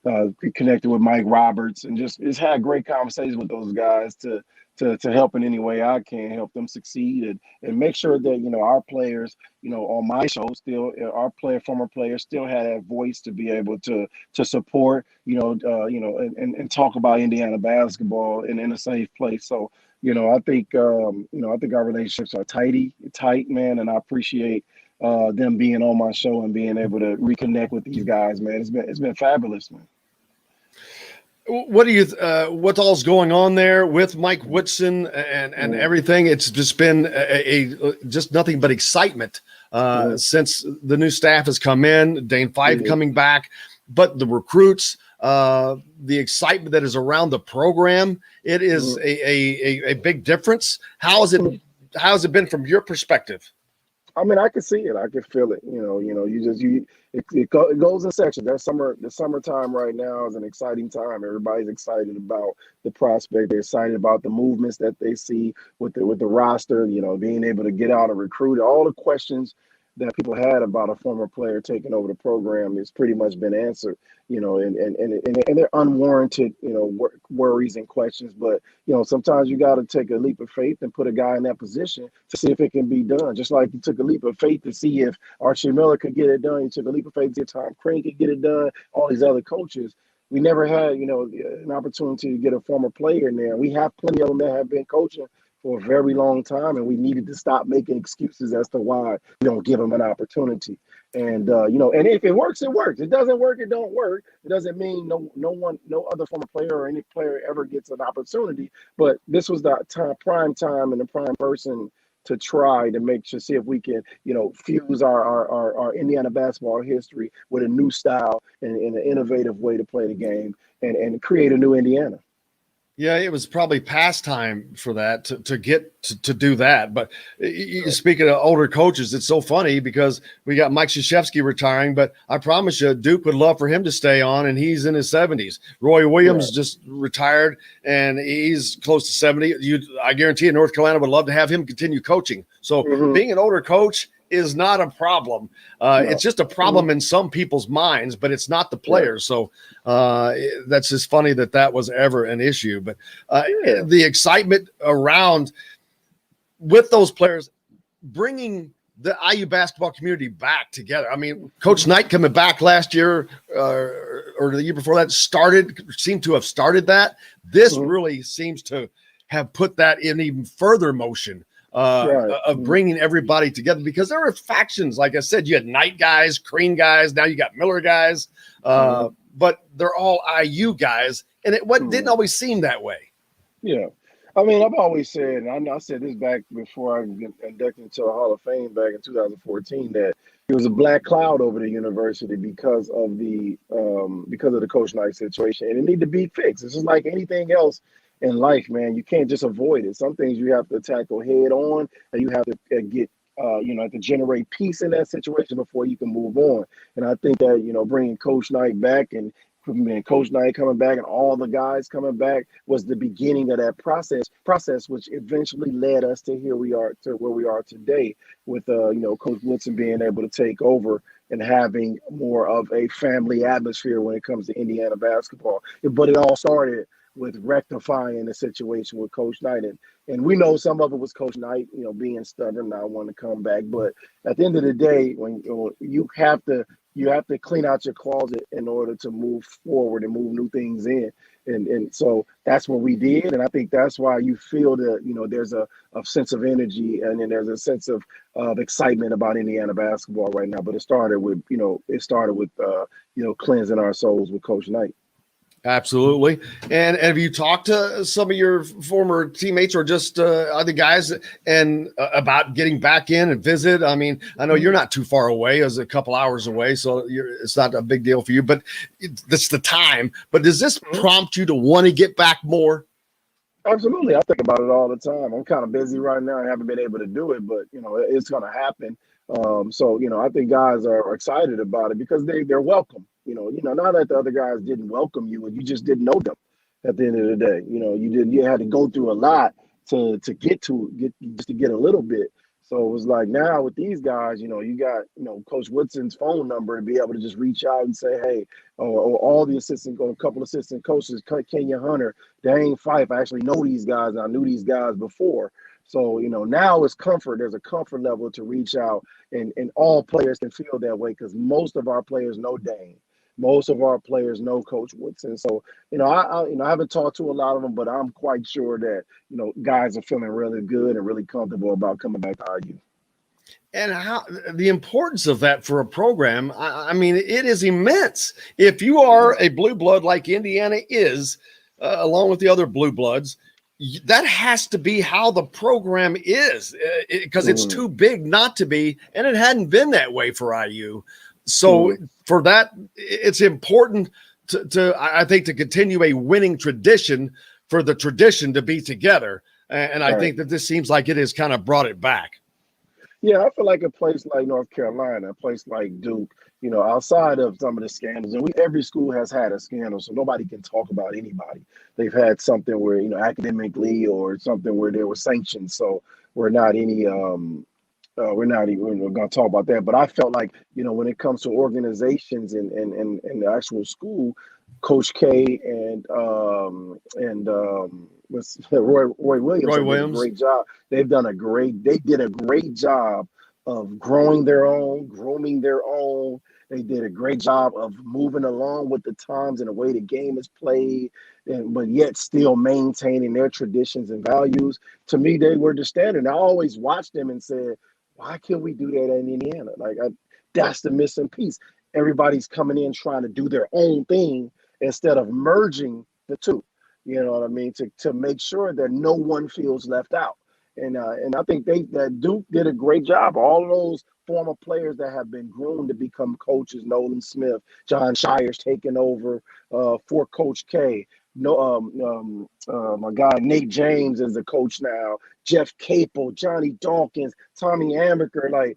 reconnected with Mike Roberts, and just had great conversations with those guys to help in any way I can help them succeed and make sure that our players, on my show still our former players still had that voice to be able to support, and talk about Indiana basketball in a safe place. So. I think our relationships are tight, man, and I appreciate them being on my show and being able to reconnect with these guys, man. It's been fabulous, man. What do you? What all's going on there with Mike Woodson and everything? It's just been just nothing but excitement since the new staff has come in. Dane Fife coming back, but the recruits. The excitement that is around the program, it is a big difference. How's it been from your perspective? I mean, I can see it. I can feel it. It goes in sections. The summertime right now is an exciting time. Everybody's excited about the prospect. They're excited about the movements that they see with the roster, being able to get out and recruit. All the questions that people had about a former player taking over the program has pretty much been answered, and they're unwarranted, worries and questions. But, sometimes you got to take a leap of faith and put a guy in that position to see if it can be done. Just like you took a leap of faith to see if Archie Miller could get it done. You took a leap of faith to see if Tom Crane could get it done. All these other coaches. We never had, an opportunity to get a former player in there. We have plenty of them that have been coaching for a very long time, and we needed to stop making excuses as to why we don't give them an opportunity. And and if it works, it works. It doesn't work, it don't work. It doesn't mean no other former player or any player ever gets an opportunity. But this was the prime time and the prime person to try to see if we can, fuse our Indiana basketball history with a new style and an innovative way to play the game and create a new Indiana. Yeah, it was probably past time for that to get to do that. But speaking of older coaches, it's so funny because we got Mike Krzyzewski retiring, but I promise you, Duke would love for him to stay on, and he's in his 70s. Roy Williams just retired, and he's close to 70. I guarantee you North Carolina would love to have him continue coaching. So being an older coach is not a problem. It's just a problem in some people's minds, but it's not the players. So that's just funny that was ever an issue. But the excitement around with those players, bringing the IU basketball community back together. I mean, Coach Knight coming back last year or the year before that seemed to have started that. This really seems to have put that in even further motion. Of bringing everybody together, because there were factions. Like I said, you had Knight guys, Crane guys, now you got Miller guys, but they're all IU guys, and it didn't always seem that way. Yeah. I mean, I've always said, and I said this back before I got inducted into the Hall of Fame back in 2014, that it was a black cloud over the university because of the Coach Knight situation, and it needed to be fixed. It's just like anything else in life, man. You can't just avoid it. Some things you have to tackle head on, and you have to get, to generate peace in that situation before you can move on. And I think that, bringing Coach Knight back and Coach Knight coming back and all the guys coming back was the beginning of that process, which eventually led us to where we are today with, Coach Woodson being able to take over and having more of a family atmosphere when it comes to Indiana basketball. But it all started with rectifying the situation with Coach Knight. And we know some of it was Coach Knight, being stubborn, not wanting to come back. But at the end of the day, when you have to clean out your closet in order to move forward and move new things in. And so that's what we did. And I think that's why you feel that, there's a sense of energy and then there's a sense of excitement about Indiana basketball right now. But it started with cleansing our souls with Coach Knight. Absolutely. And have you talked to some of your former teammates or just other guys and about getting back in and visit? I mean, I know you're not too far away, as a couple hours away, so it's not a big deal for you, but that's the time. But does this prompt you to want to get back more? Absolutely. I think about it all the time. I'm kind of busy right now. I haven't been able to do it, but it's going to happen. So I think guys are excited about it because they're welcome. Not that the other guys didn't welcome you and you just didn't know them at the end of the day. You had to go through a lot to get just to get a little bit. So it was like now with these guys, you got, Coach Woodson's phone number and be able to just reach out and say, hey, or all the assistant, or a couple assistant coaches, Kenya Hunter, Dane Fife. I actually know these guys. I knew these guys before. So, now it's comfort. There's a comfort level to reach out, and all players can feel that way because most of our players know Dane. Most of our players know Coach Woodson. So, I haven't talked to a lot of them, but I'm quite sure that, guys are feeling really good and really comfortable about coming back to IU. And how the importance of that for a program, I mean, it is immense. If you are a blue blood like Indiana is, along with the other blue bloods, that has to be how the program is because it's too big not to be, and it hadn't been that way for IU. So for that, it's important to I think to continue a winning tradition for the tradition to be together. And I think that this seems like it has kind of brought it back. Yeah, I feel like a place like North Carolina, a place like Duke, outside of some of the scandals, and every school has had a scandal, so nobody can talk about anybody. They've had something where, academically or something where there were sanctions. So we're not even going to talk about that. But I felt like, when it comes to organizations and the actual school, Coach K and Roy Williams did a great job. They did a great job of growing their own, grooming their own. They did a great job of moving along with the times and the way the game is played, but yet still maintaining their traditions and values. To me, they were the standard. I always watched them and said, why can't we do that in Indiana? That's the missing piece. Everybody's coming in trying to do their own thing instead of merging the two. You know what I mean? To make sure that no one feels left out. And I think that Duke did a great job. All of those former players that have been groomed to become coaches, Nolan Smith, John Shire's taking over for Coach K. My guy Nate James is the coach now. Jeff Capel, Johnny Dawkins, Tommy Amaker.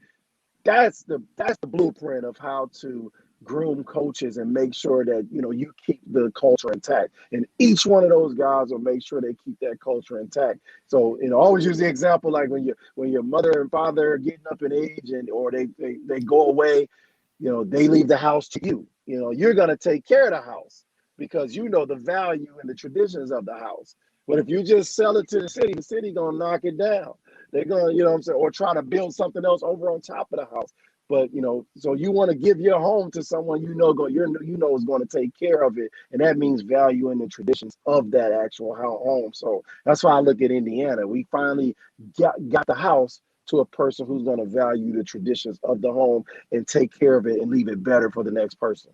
That's the blueprint of how to groom coaches and make sure that you keep the culture intact. And each one of those guys will make sure they keep that culture intact. So always use the example like when your mother and father are getting up in age or they go away, they leave the house to you. You're gonna take care of the house because the value and the traditions of the house. But if you just sell it to the city gonna knock it down. They're gonna, or try to build something else over on top of the house. But so you want to give your home to someone is going to take care of it, and that means valuing the traditions of that actual home. So that's why I look at Indiana. We finally got the house to a person who's going to value the traditions of the home and take care of it and leave it better for the next person.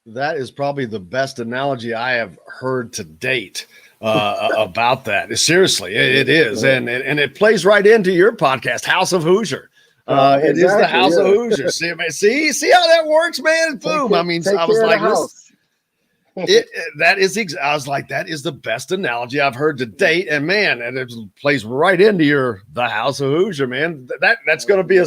That is probably the best analogy I have heard to date about that. Seriously, it is, and it plays right into your podcast, House of Hoosier. It is the House of Hoosier. See how that works, man. Boom. I was like, that is the best analogy I've heard to date. And man, and it plays right into the House of Hoosier, man. That's going to be a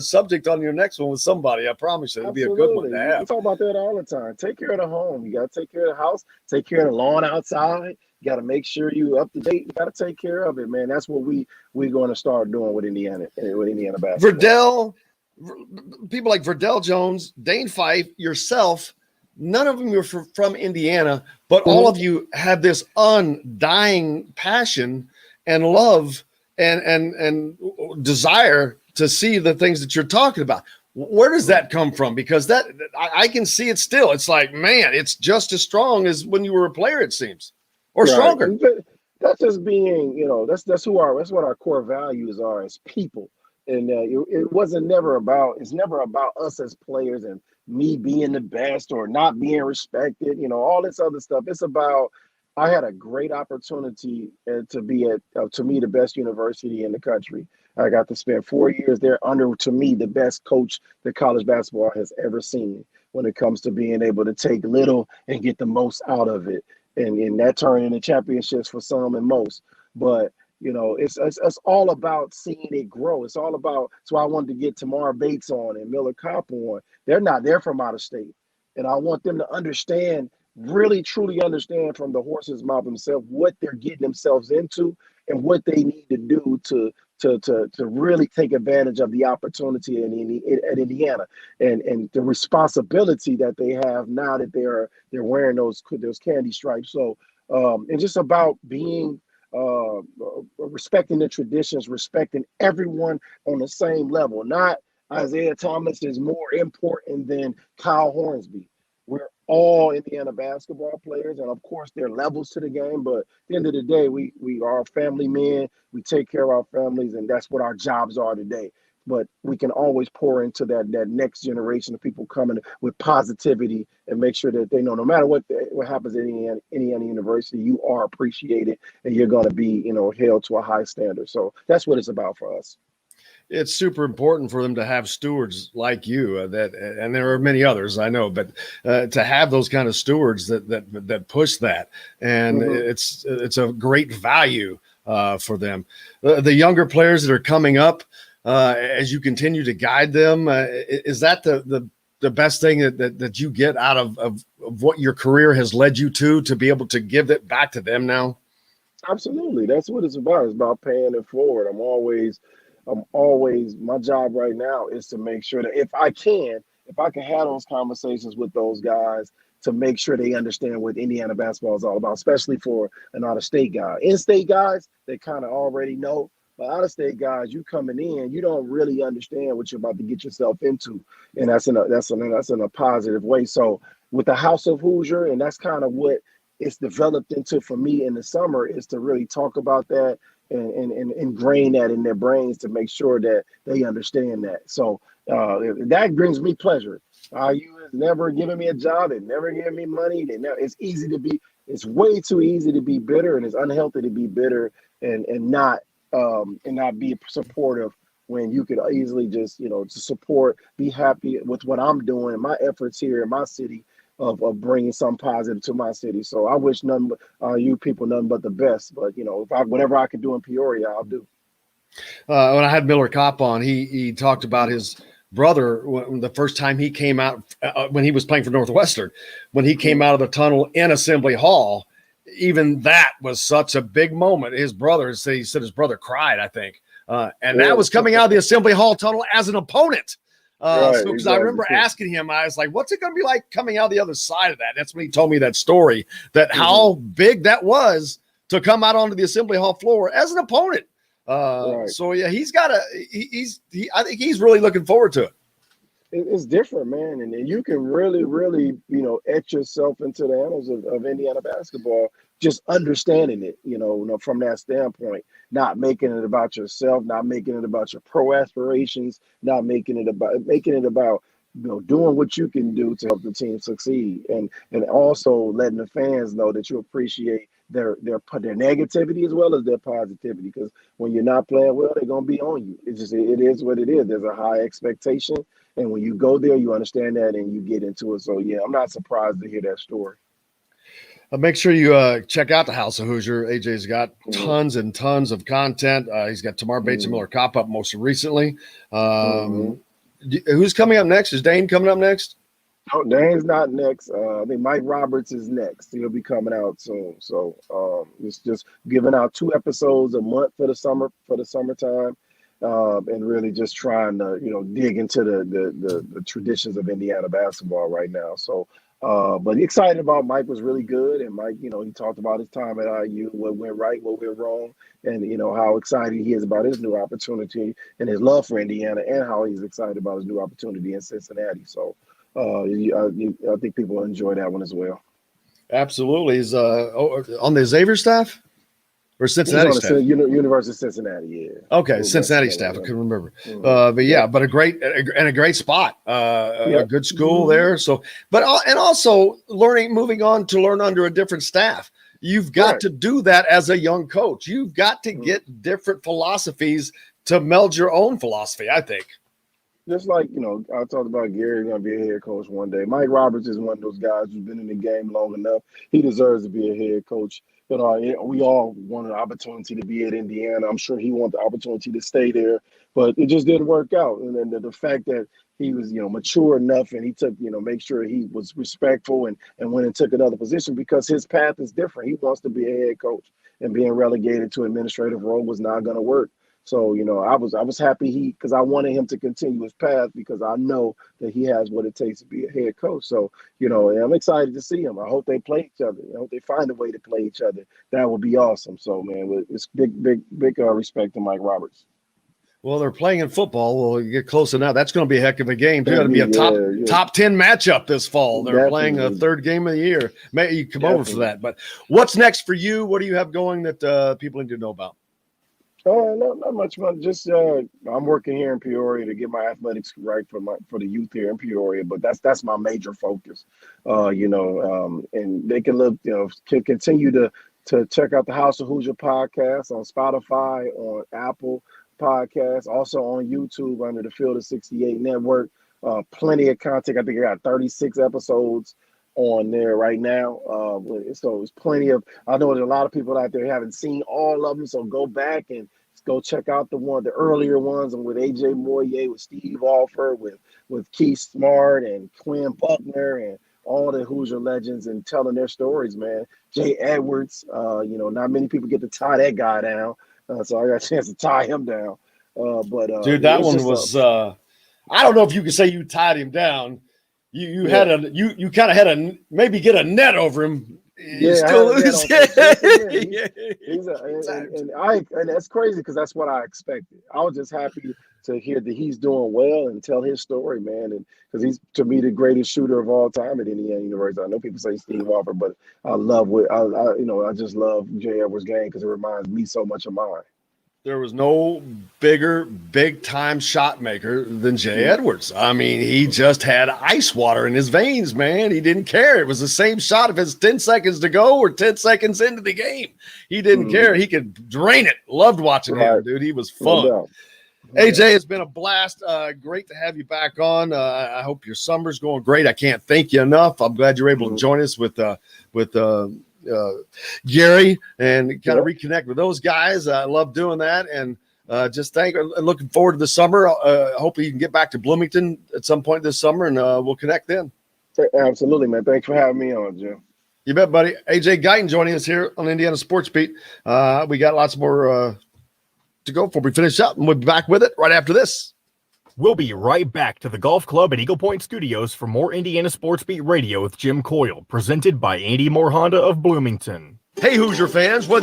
subject on your next one with somebody. I promise you, it'll be a good one to have. We talk about that all the time. Take care of the home. You got to take care of the house. Take care of the lawn outside. You got to make sure you up to date. You got to take care of it, man. That's what we're going to start doing with Indiana basketball. People like Verdell Jones, Dane Fife, yourself. None of them are from Indiana, but all of you have this undying passion and love and desire to see the things that you're talking about. Where does that come from? Because I can see it still. It's like, man, it's just as strong as when you were a player, it seems. Or stronger. That's just being, that's what our core values are as people. And it's never about us as players and me being the best or not being respected, all this other stuff. It's about, I had a great opportunity to be at, to me, the best university in the country. I got to spend 4 years there under, to me, the best coach that college basketball has ever seen when it comes to being able to take little and get the most out of it. and that turned into championships for some and most. But it's all about seeing it grow. It's all about. So I wanted to get Tamar Bates on and Miller Kopp on. They're from out of state, and I want them to understand, really truly understand from the horse's mouth themselves what they're getting themselves into and what they need to do to really take advantage of the opportunity at Indiana and the responsibility that they have now that they're wearing those candy stripes. So it's just about being respecting the traditions, respecting everyone on the same level. Not Isaiah Thomas is more important than Kyle Hornsby. We're all Indiana basketball players, and of course there are levels to the game, but at the end of the day, we are family men. We take care of our families, and that's what our jobs are today. But we can always pour into that next generation of people coming with positivity and make sure that they know no matter what happens at Indiana University, you are appreciated and you're going to be held to a high standard. So that's what it's about for us. It's super important for them to have stewards like you and there are many others I know, but to have those kind of stewards that push that, and it's a great value for them. The younger players that are coming up, as you continue to guide them, is that the best thing that you get out of what your career has led you to be able to give it back to them now? Absolutely, that's what it's about. It's about paying it forward. I'm always my job right now is to make sure that if I can have those conversations with those guys to make sure they understand what Indiana basketball is all about, especially for an out-of-state guy. In-state guys, they kind of already know, but out-of-state guys, you coming in, you don't really understand what you're about to get yourself into, and that's in a positive way. So with the House of Hoosier, and that's kind of what it's developed into for me in the summer, is to really talk about that and ingrain that in their brains to make sure that they understand that. So that brings me pleasure. IU has never given me a job. They've never given me money. It's way too easy to be bitter, and it's unhealthy to be bitter and not be supportive when you could easily just, to support, be happy with what I'm doing, my efforts here in my city of bringing some positive to my city. So I wish you people nothing but the best. But, whatever I can do in Peoria, I'll do. When I had Miller Kopp on, he talked about his brother when the first time he came out, when he was playing for Northwestern, when he came out of the tunnel in Assembly Hall. Even that was such a big moment. He said his brother cried, I think. That was coming out of the Assembly Hall tunnel as an opponent. Because I remember asking him, I was like, what's it going to be like coming out the other side of that? That's when he told me that story, that how big that was to come out onto the Assembly Hall floor as an opponent. So yeah, I think he's really looking forward to it. It's different, man. And you can really, really, etch yourself into the annals of Indiana basketball, just understanding it, from that standpoint, not making it about yourself, not making it about your pro aspirations, not making it about doing what you can do to help the team succeed, and also letting the fans know that you appreciate their negativity as well as their positivity. Because when you're not playing well, they're gonna be on you. It is what it is. There's a high expectation, and when you go there, you understand that and you get into it. So yeah, I'm not surprised to hear that story. Make sure you check out the House of Hoosier. AJ's got tons and tons of content. He's got Tamar Bates and Miller Kopp up most recently. Who's coming up next? Is Dane coming up next? No, Dane's not next. I think Mike Roberts is next. He'll be coming out soon. So it's just giving out 2 episodes a month for the summertime, and really just trying to dig into the traditions of Indiana basketball right now. So. But excited about Mike. Was really good, and Mike, he talked about his time at IU, what went right, what went wrong, and how excited he is about his new opportunity and his love for Indiana, and how he's excited about his new opportunity in Cincinnati. So I think people will enjoy that one as well. Absolutely. He's on the Xavier staff or Cincinnati He's on staff? the University of Cincinnati, yeah. Okay, Cincinnati staff. I couldn't remember. But a great spot. A good school there. So, and also moving on to learn under a different staff. You've got to do that as a young coach. You've got to get different philosophies to meld your own philosophy, I think. Just like, I talked about Gary going to be a head coach one day. Mike Roberts is one of those guys who's been in the game long enough. He deserves to be a head coach. We all want an opportunity to be at Indiana. I'm sure he wanted the opportunity to stay there, but it just didn't work out. And then the fact that he was, mature enough and he took, make sure he was respectful and went and took another position because his path is different. He wants to be a head coach, and being relegated to administrative role was not going to work. So, I was happy because I wanted him to continue his path because I know that he has what it takes to be a head coach. So, and I'm excited to see him. I hope they play each other. I hope they find a way to play each other. That would be awesome. So, man, it's big respect to Mike Roberts. Well, they're playing in football. Well, you get close enough. That's going to be a heck of a game. It's going to be a top 10 matchup this fall. They're playing a third game of the year. Maybe you come over for that. But what's next for you? What do you have going that people need to know about? Not much fun. Just I'm working here in Peoria to get my athletics right for the youth here in Peoria. But that's my major focus. And they can look, can continue to check out the House of Hoosier podcast on Spotify, on Apple Podcasts, also on YouTube under the Field of 68 Network. Plenty of content. I think I got 36 episodes on there right now. So it's plenty of, I know there's a lot of people out there who haven't seen all of them. So go back and go check out the earlier ones, and with AJ Moyer, with Steve Alford, with Keith Smart and Quinn Buckner and all the Hoosier legends and telling their stories, man. Jay Edwards, not many people get to tie that guy down. So I got a chance to tie him down. Dude, that one was, I don't know if you could say you tied him down. You had you kind of had to maybe get a net over him. Yeah, still lose. And that's crazy because that's what I expected. I was just happy to hear that he's doing well and tell his story, man. And because he's, to me, the greatest shooter of all time at Indiana University. I know people say Steve Alford, but I just love Jay Edwards' game because it reminds me so much of mine. There was no big-time shot maker than Jay Edwards. I mean, he just had ice water in his veins, man. He didn't care. It was the same shot if it's 10 seconds to go or 10 seconds into the game. He didn't care. He could drain it. Loved watching him, dude. He was fun. No AJ, it's been a blast. Great to have you back on. I hope your summer's going great. I can't thank you enough. I'm glad you're able to join us with Gary and kind of reconnect with those guys. I love doing that, and looking forward to the summer. Hopefully you can get back to Bloomington at some point this summer, and we'll connect then. Absolutely, man. Thanks for having me on, Jim. You bet, buddy. AJ Guyton joining us here on Indiana Sports Beat. We got lots more to go before we finish up, and we'll be back with it right after this. We'll be right back to the Golf Club at Eagle Point Studios for more Indiana Sports Beat Radio with Jim Coyle, presented by Andy Moore Honda of Bloomington. Hey, Hoosier fans. Oh,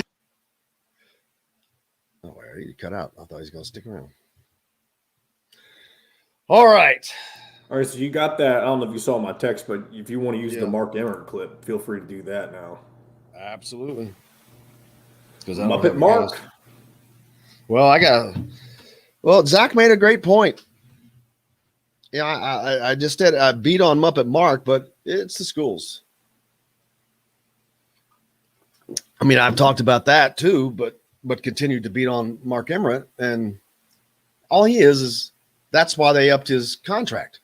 you cut out. I thought he was going to stick around. All right, so you got that. I don't know if you saw my text, but if you want to use the Mark Emmert clip, feel free to do that now. Absolutely. Muppet Mark. Well, Zach made a great point. Yeah, I just did a beat on Muppet Mark, but it's the schools. I mean, I've talked about that too, but continued to beat on Mark Emmert, and all he is that's why they upped his contract.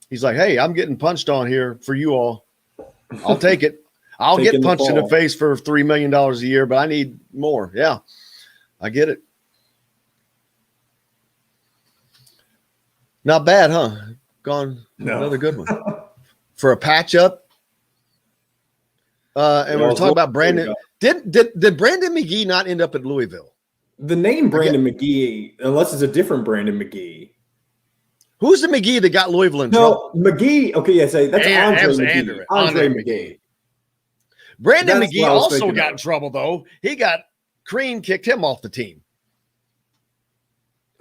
He's like, hey, I'm getting punched on here for you all. I'll take it. I'll get punched in the face for $3 million a year, but I need more. Yeah, I get it. Not bad, huh? Another good one for a patch up. And we were talking about Brandon. Did Brandon McGee not end up at Louisville? The name Brandon McGee, unless it's a different Brandon McGee. Who's the McGee that got Louisville in trouble? McGee. Okay, yes, that's Andre McGee. Andre McGee. Brandon McGee also got in trouble, though. He got Crean kicked him off the team.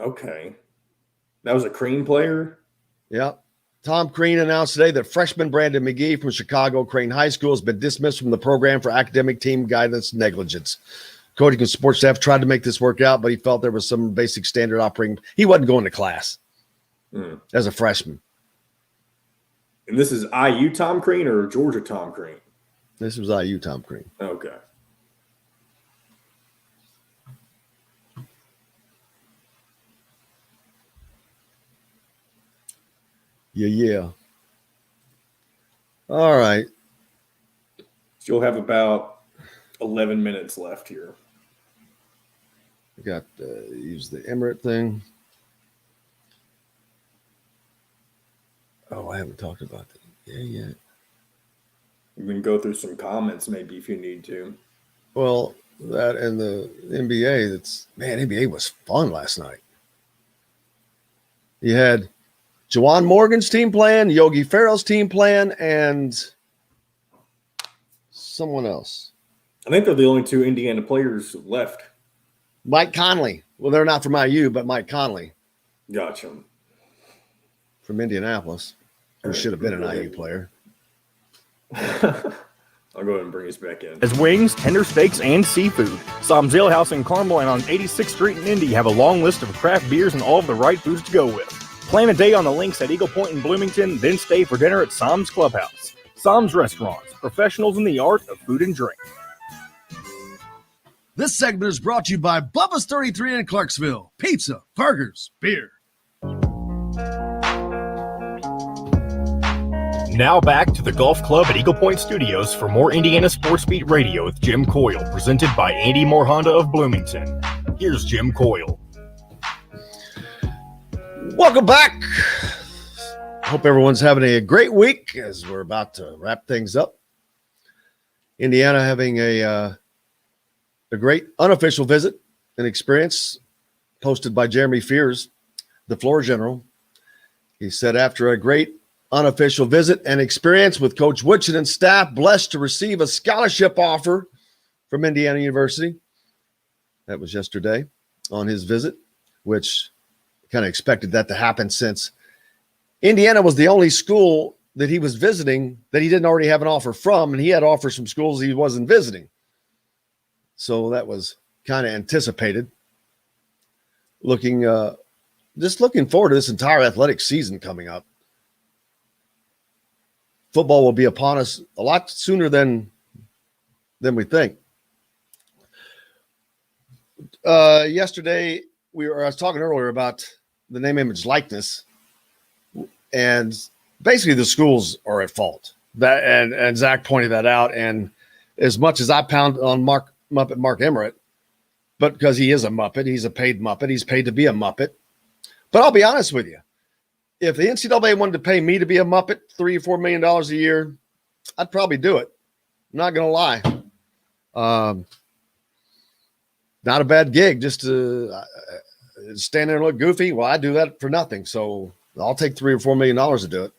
Okay. That was a Crean player? Yeah. Tom Crean announced today that freshman Brandon McGee from Chicago Crane High School has been dismissed from the program for academic team guidance negligence. Coaching and sports staff tried to make this work out, but he felt there was some basic standard operating. He wasn't going to class as a freshman. And this is IU Tom Crean or Georgia Tom Crean? This was IU Tom Crean. Okay. Yeah. All right. So you'll have about 11 minutes left here. We got use the Emirate thing. Oh, I haven't talked about that. Yeah. You can go through some comments maybe if you need to. Well, that and the NBA, NBA was fun last night. You had Juwan Morgan's team playing, Yogi Ferrell's team playing, and someone else. I think they're the only two Indiana players left. Mike Conley. Well, they're not from IU, but Mike Conley. Gotcha. From Indianapolis, who should have been an IU player. I'll go ahead and bring us back in. As wings, tender steaks, and seafood. Sam's Ale House in Carmel and on 86th Street in Indy have a long list of craft beers and all of the right foods to go with. Plan a day on the links at Eagle Point in Bloomington, then stay for dinner at Sam's Clubhouse. Sam's Restaurants, professionals in the art of food and drink. This segment is brought to you by Bubba's 33 in Clarksville. Pizza, burgers, beer. Now back to the Golf Club at Eagle Point Studios for more Indiana Sports Beat Radio with Jim Coyle, presented by Andy Moore Honda of Bloomington. Here's Jim Coyle. Welcome back. Hope everyone's having a great week as we're about to wrap things up. Indiana having a great unofficial visit and experience posted by Jeremy Fears, the floor general. He said after a great unofficial visit and experience with Coach Woodson and staff, blessed to receive a scholarship offer from Indiana University. That was yesterday on his visit, which kind of expected that to happen since Indiana was the only school that he was visiting that he didn't already have an offer from, and he had offers from schools he wasn't visiting. So that was kind of anticipated. Just looking forward to this entire athletic season coming up. Football will be upon us a lot sooner than we think. Yesterday, I was talking earlier about the name, image, likeness, and basically the schools are at fault. And Zach pointed that out. And as much as I pound on Mark Emmert, but because he is a Muppet, he's a paid Muppet. He's paid to be a Muppet. But I'll be honest with you. If the NCAA wanted to pay me to be a Muppet, $3 or $4 million a year, I'd probably do it. I'm not going to lie. Not a bad gig, just to stand there and look goofy. Well, I do that for nothing. So I'll take $3 or $4 million to do it,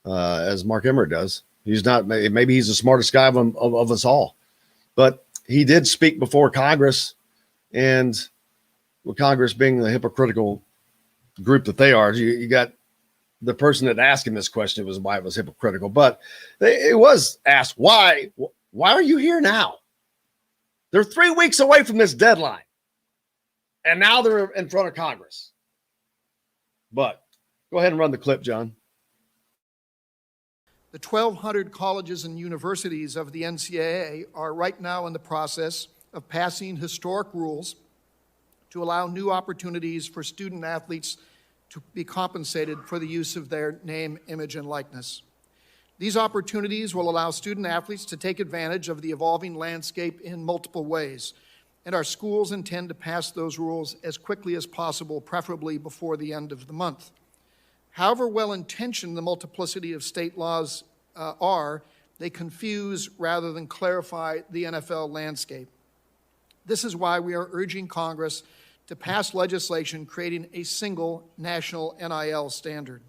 as Mark Emmert does. He's not, maybe he's the smartest guy of us all. But he did speak before Congress, and with Congress being the hypocritical group that they are, you got the person that asked him this question. It was why it was hypocritical, but it was asked, why are you here now? They're 3 weeks away from this deadline, and now they're in front of Congress. But go ahead and run the clip, John. The 1,200 colleges and universities of the NCAA are right now in the process of passing historic rules to allow new opportunities for student athletes to be compensated for the use of their name, image, and likeness. These opportunities will allow student athletes to take advantage of the evolving landscape in multiple ways, and our schools intend to pass those rules as quickly as possible, preferably before the end of the month. However well-intentioned the multiplicity of state laws are, they confuse rather than clarify the NFL landscape. This is why we are urging Congress to pass legislation creating a single national NIL standard.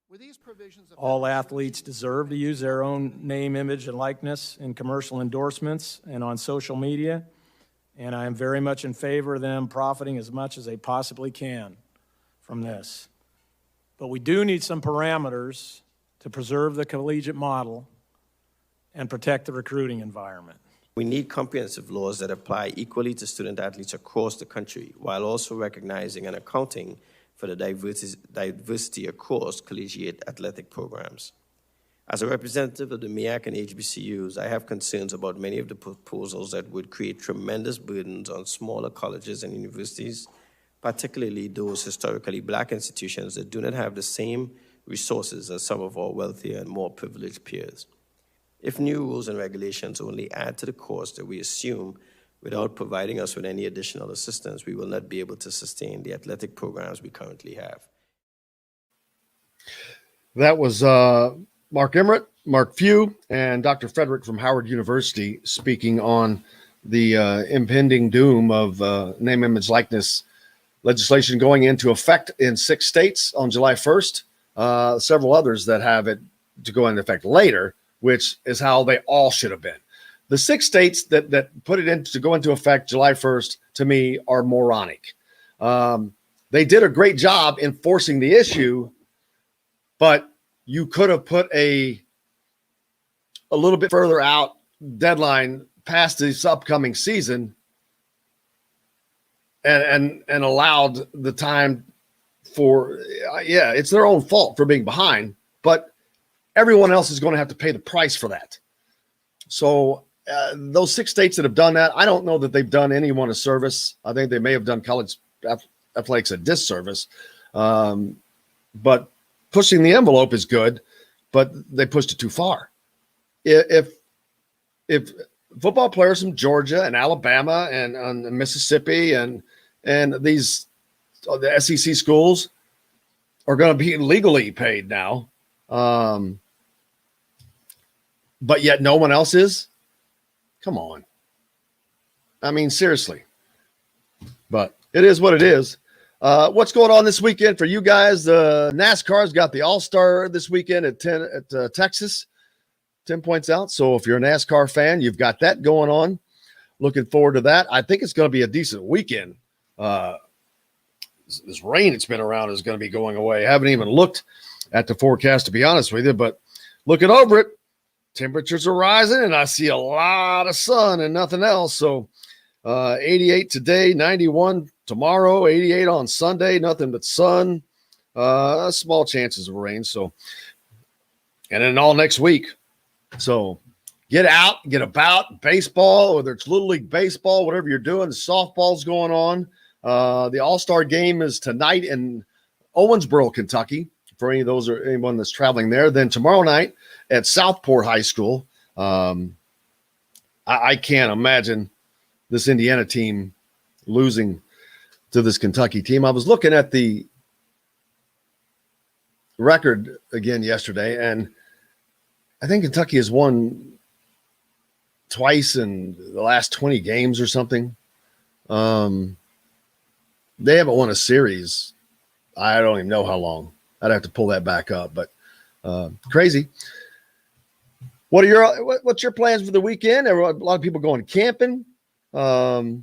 With these provisions, all athletes deserve to use their own name, image, and likeness in commercial endorsements and on social media, and I am very much in favor of them profiting as much as they possibly can from this. But we do need some parameters to preserve the collegiate model and protect the recruiting environment. We need comprehensive laws that apply equally to student athletes across the country, while also recognizing and accounting for the diversity across collegiate athletic programs. As a representative of the MEAC and HBCUs, I have concerns about many of the proposals that would create tremendous burdens on smaller colleges and universities, particularly those historically black institutions that do not have the same resources as some of our wealthier and more privileged peers. If new rules and regulations only add to the cost that we assume without providing us with any additional assistance, we will not be able to sustain the athletic programs we currently have. That was Mark Emmert, Mark Few, and Dr. Frederick from Howard University speaking on the impending doom of name, image, likeness legislation going into effect in 6 states on July 1st. Several others that have it to go into effect later, which is how they all should have been. The 6 states that put it in to go into effect July 1st, to me, are moronic. They did a great job enforcing the issue, but you could have put a little bit further out deadline past this upcoming season and allowed the time for, it's their own fault for being behind, but everyone else is going to have to pay the price for that. So those 6 states that have done that, I don't know that they've done anyone a service. I think they may have done college athletics a disservice. But pushing the envelope is good, but they pushed it too far. If football players from Georgia and Alabama and Mississippi and these the SEC schools are going to be legally paid now, but yet no one else is. Come on. I mean, seriously. But it is what it is. What's going on this weekend for you guys? NASCAR's got the All-Star this weekend at Texas. 10 points out. So if you're a NASCAR fan, you've got that going on. Looking forward to that. I think it's going to be a decent weekend. This rain that's been around is going to be going away. I haven't even looked at the forecast, to be honest with you, but looking over it, temperatures are rising, and I see a lot of sun and nothing else. So 88 today, 91 tomorrow, 88 on Sunday, nothing but sun, small chances of rain. So, and then all next week. So get out, get about baseball, whether it's Little League baseball, whatever you're doing, the softball's going on. The All-Star game is tonight in Owensboro, Kentucky, for any of those or anyone that's traveling there. Then tomorrow night at Southport High School. I can't imagine this Indiana team losing to this Kentucky team. I was looking at the record again yesterday, and I think Kentucky has won twice in the last 20 games or something. They haven't won a series. I don't even know how long. I'd have to pull that back up, but crazy. What's your plans for the weekend? There are a lot of people going camping. I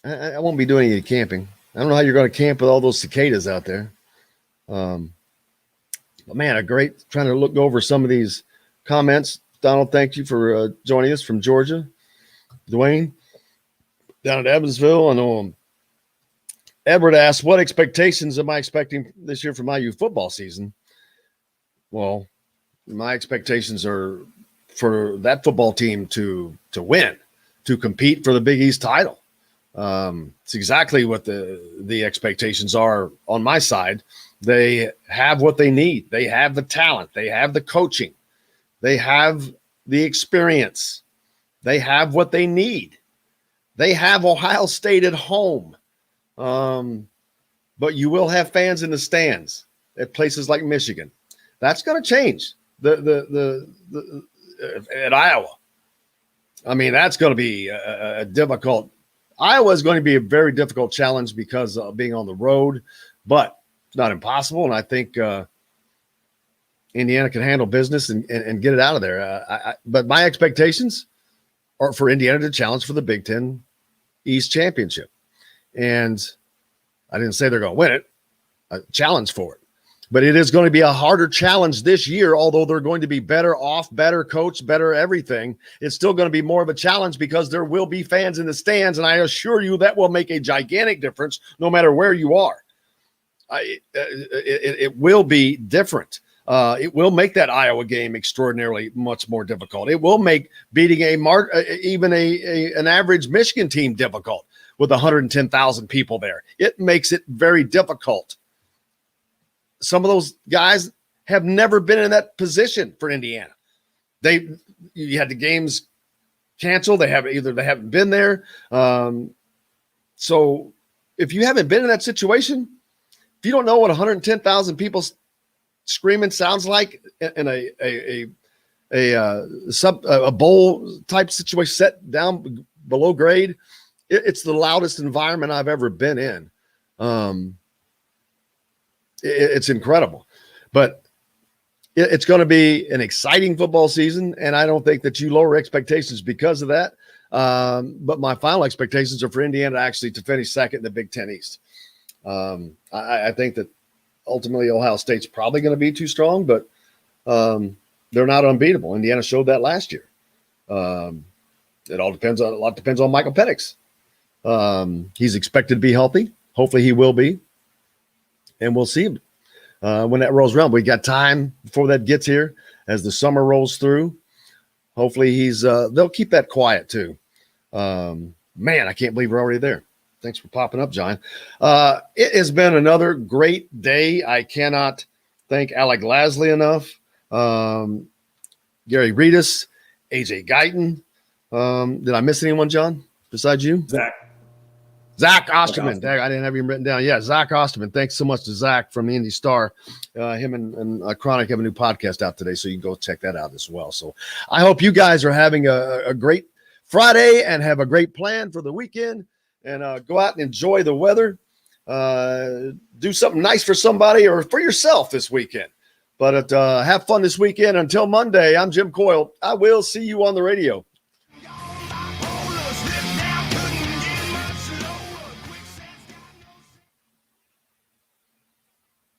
won't be doing any camping. I don't know how you're going to camp with all those cicadas out there. But man, trying to look over some of these comments. Donald, thank you for joining us from Georgia. Dwayne, down at Evansville. I know Edward asked, what expectations am I expecting this year for my youth football season? Well, my expectations are for that football team to win, to compete for the Big East title. It's exactly what the expectations are on my side. They have what they need. They have the talent. They have the coaching. They have the experience. They have what they need. They have Ohio State at home. But you will have fans in the stands at places like Michigan. That's going to change at Iowa. I mean, that's going to be a difficult. Iowa is going to be a very difficult challenge because of being on the road, but it's not impossible. And I think Indiana can handle business and get it out of there. But my expectations are for Indiana to challenge for the Big Ten East Championship. And I didn't say they're going to win it, a challenge for it. But it is going to be a harder challenge this year, although they're going to be better off, better coached, better everything. It's still going to be more of a challenge because there will be fans in the stands, and I assure you that will make a gigantic difference no matter where you are. It will be different. It will make that Iowa game extraordinarily much more difficult. It will make beating even an average Michigan team difficult with 110,000 people there. It makes it very difficult. some of those guys have never been in that position for Indiana. You had the games canceled. They haven't been there. So if you haven't been in that situation, if you don't know what 110,000 people screaming sounds like in a bowl type situation set down below grade, it's the loudest environment I've ever been in. It's incredible, but it's going to be an exciting football season, and I don't think that you lower expectations because of that. But my final expectations are for Indiana actually to finish second in the Big Ten East. I think that ultimately Ohio State's probably going to be too strong, but they're not unbeatable. Indiana showed that last year. A lot depends on Michael Penix. He's expected to be healthy. Hopefully he will be, and we'll see him when that rolls around. We got time before that gets here as the summer rolls through. Hopefully they'll keep that quiet too. Man, I can't believe we're already there. Thanks for popping up, John. It has been another great day. I cannot thank Alec Lasley enough. Gary Redus, AJ Guyton. Did I miss anyone, John, besides you? Zach Osterman. I didn't have him written down. Yeah, Zach Osterman. Thanks so much to Zach from the Indy Star. Him and Chronic have a new podcast out today, so you can go check that out as well. So I hope you guys are having a great Friday and have a great plan for the weekend, and go out and enjoy the weather. Do something nice for somebody or for yourself this weekend. But have fun this weekend. Until Monday, I'm Jim Coyle. I will see you on the radio.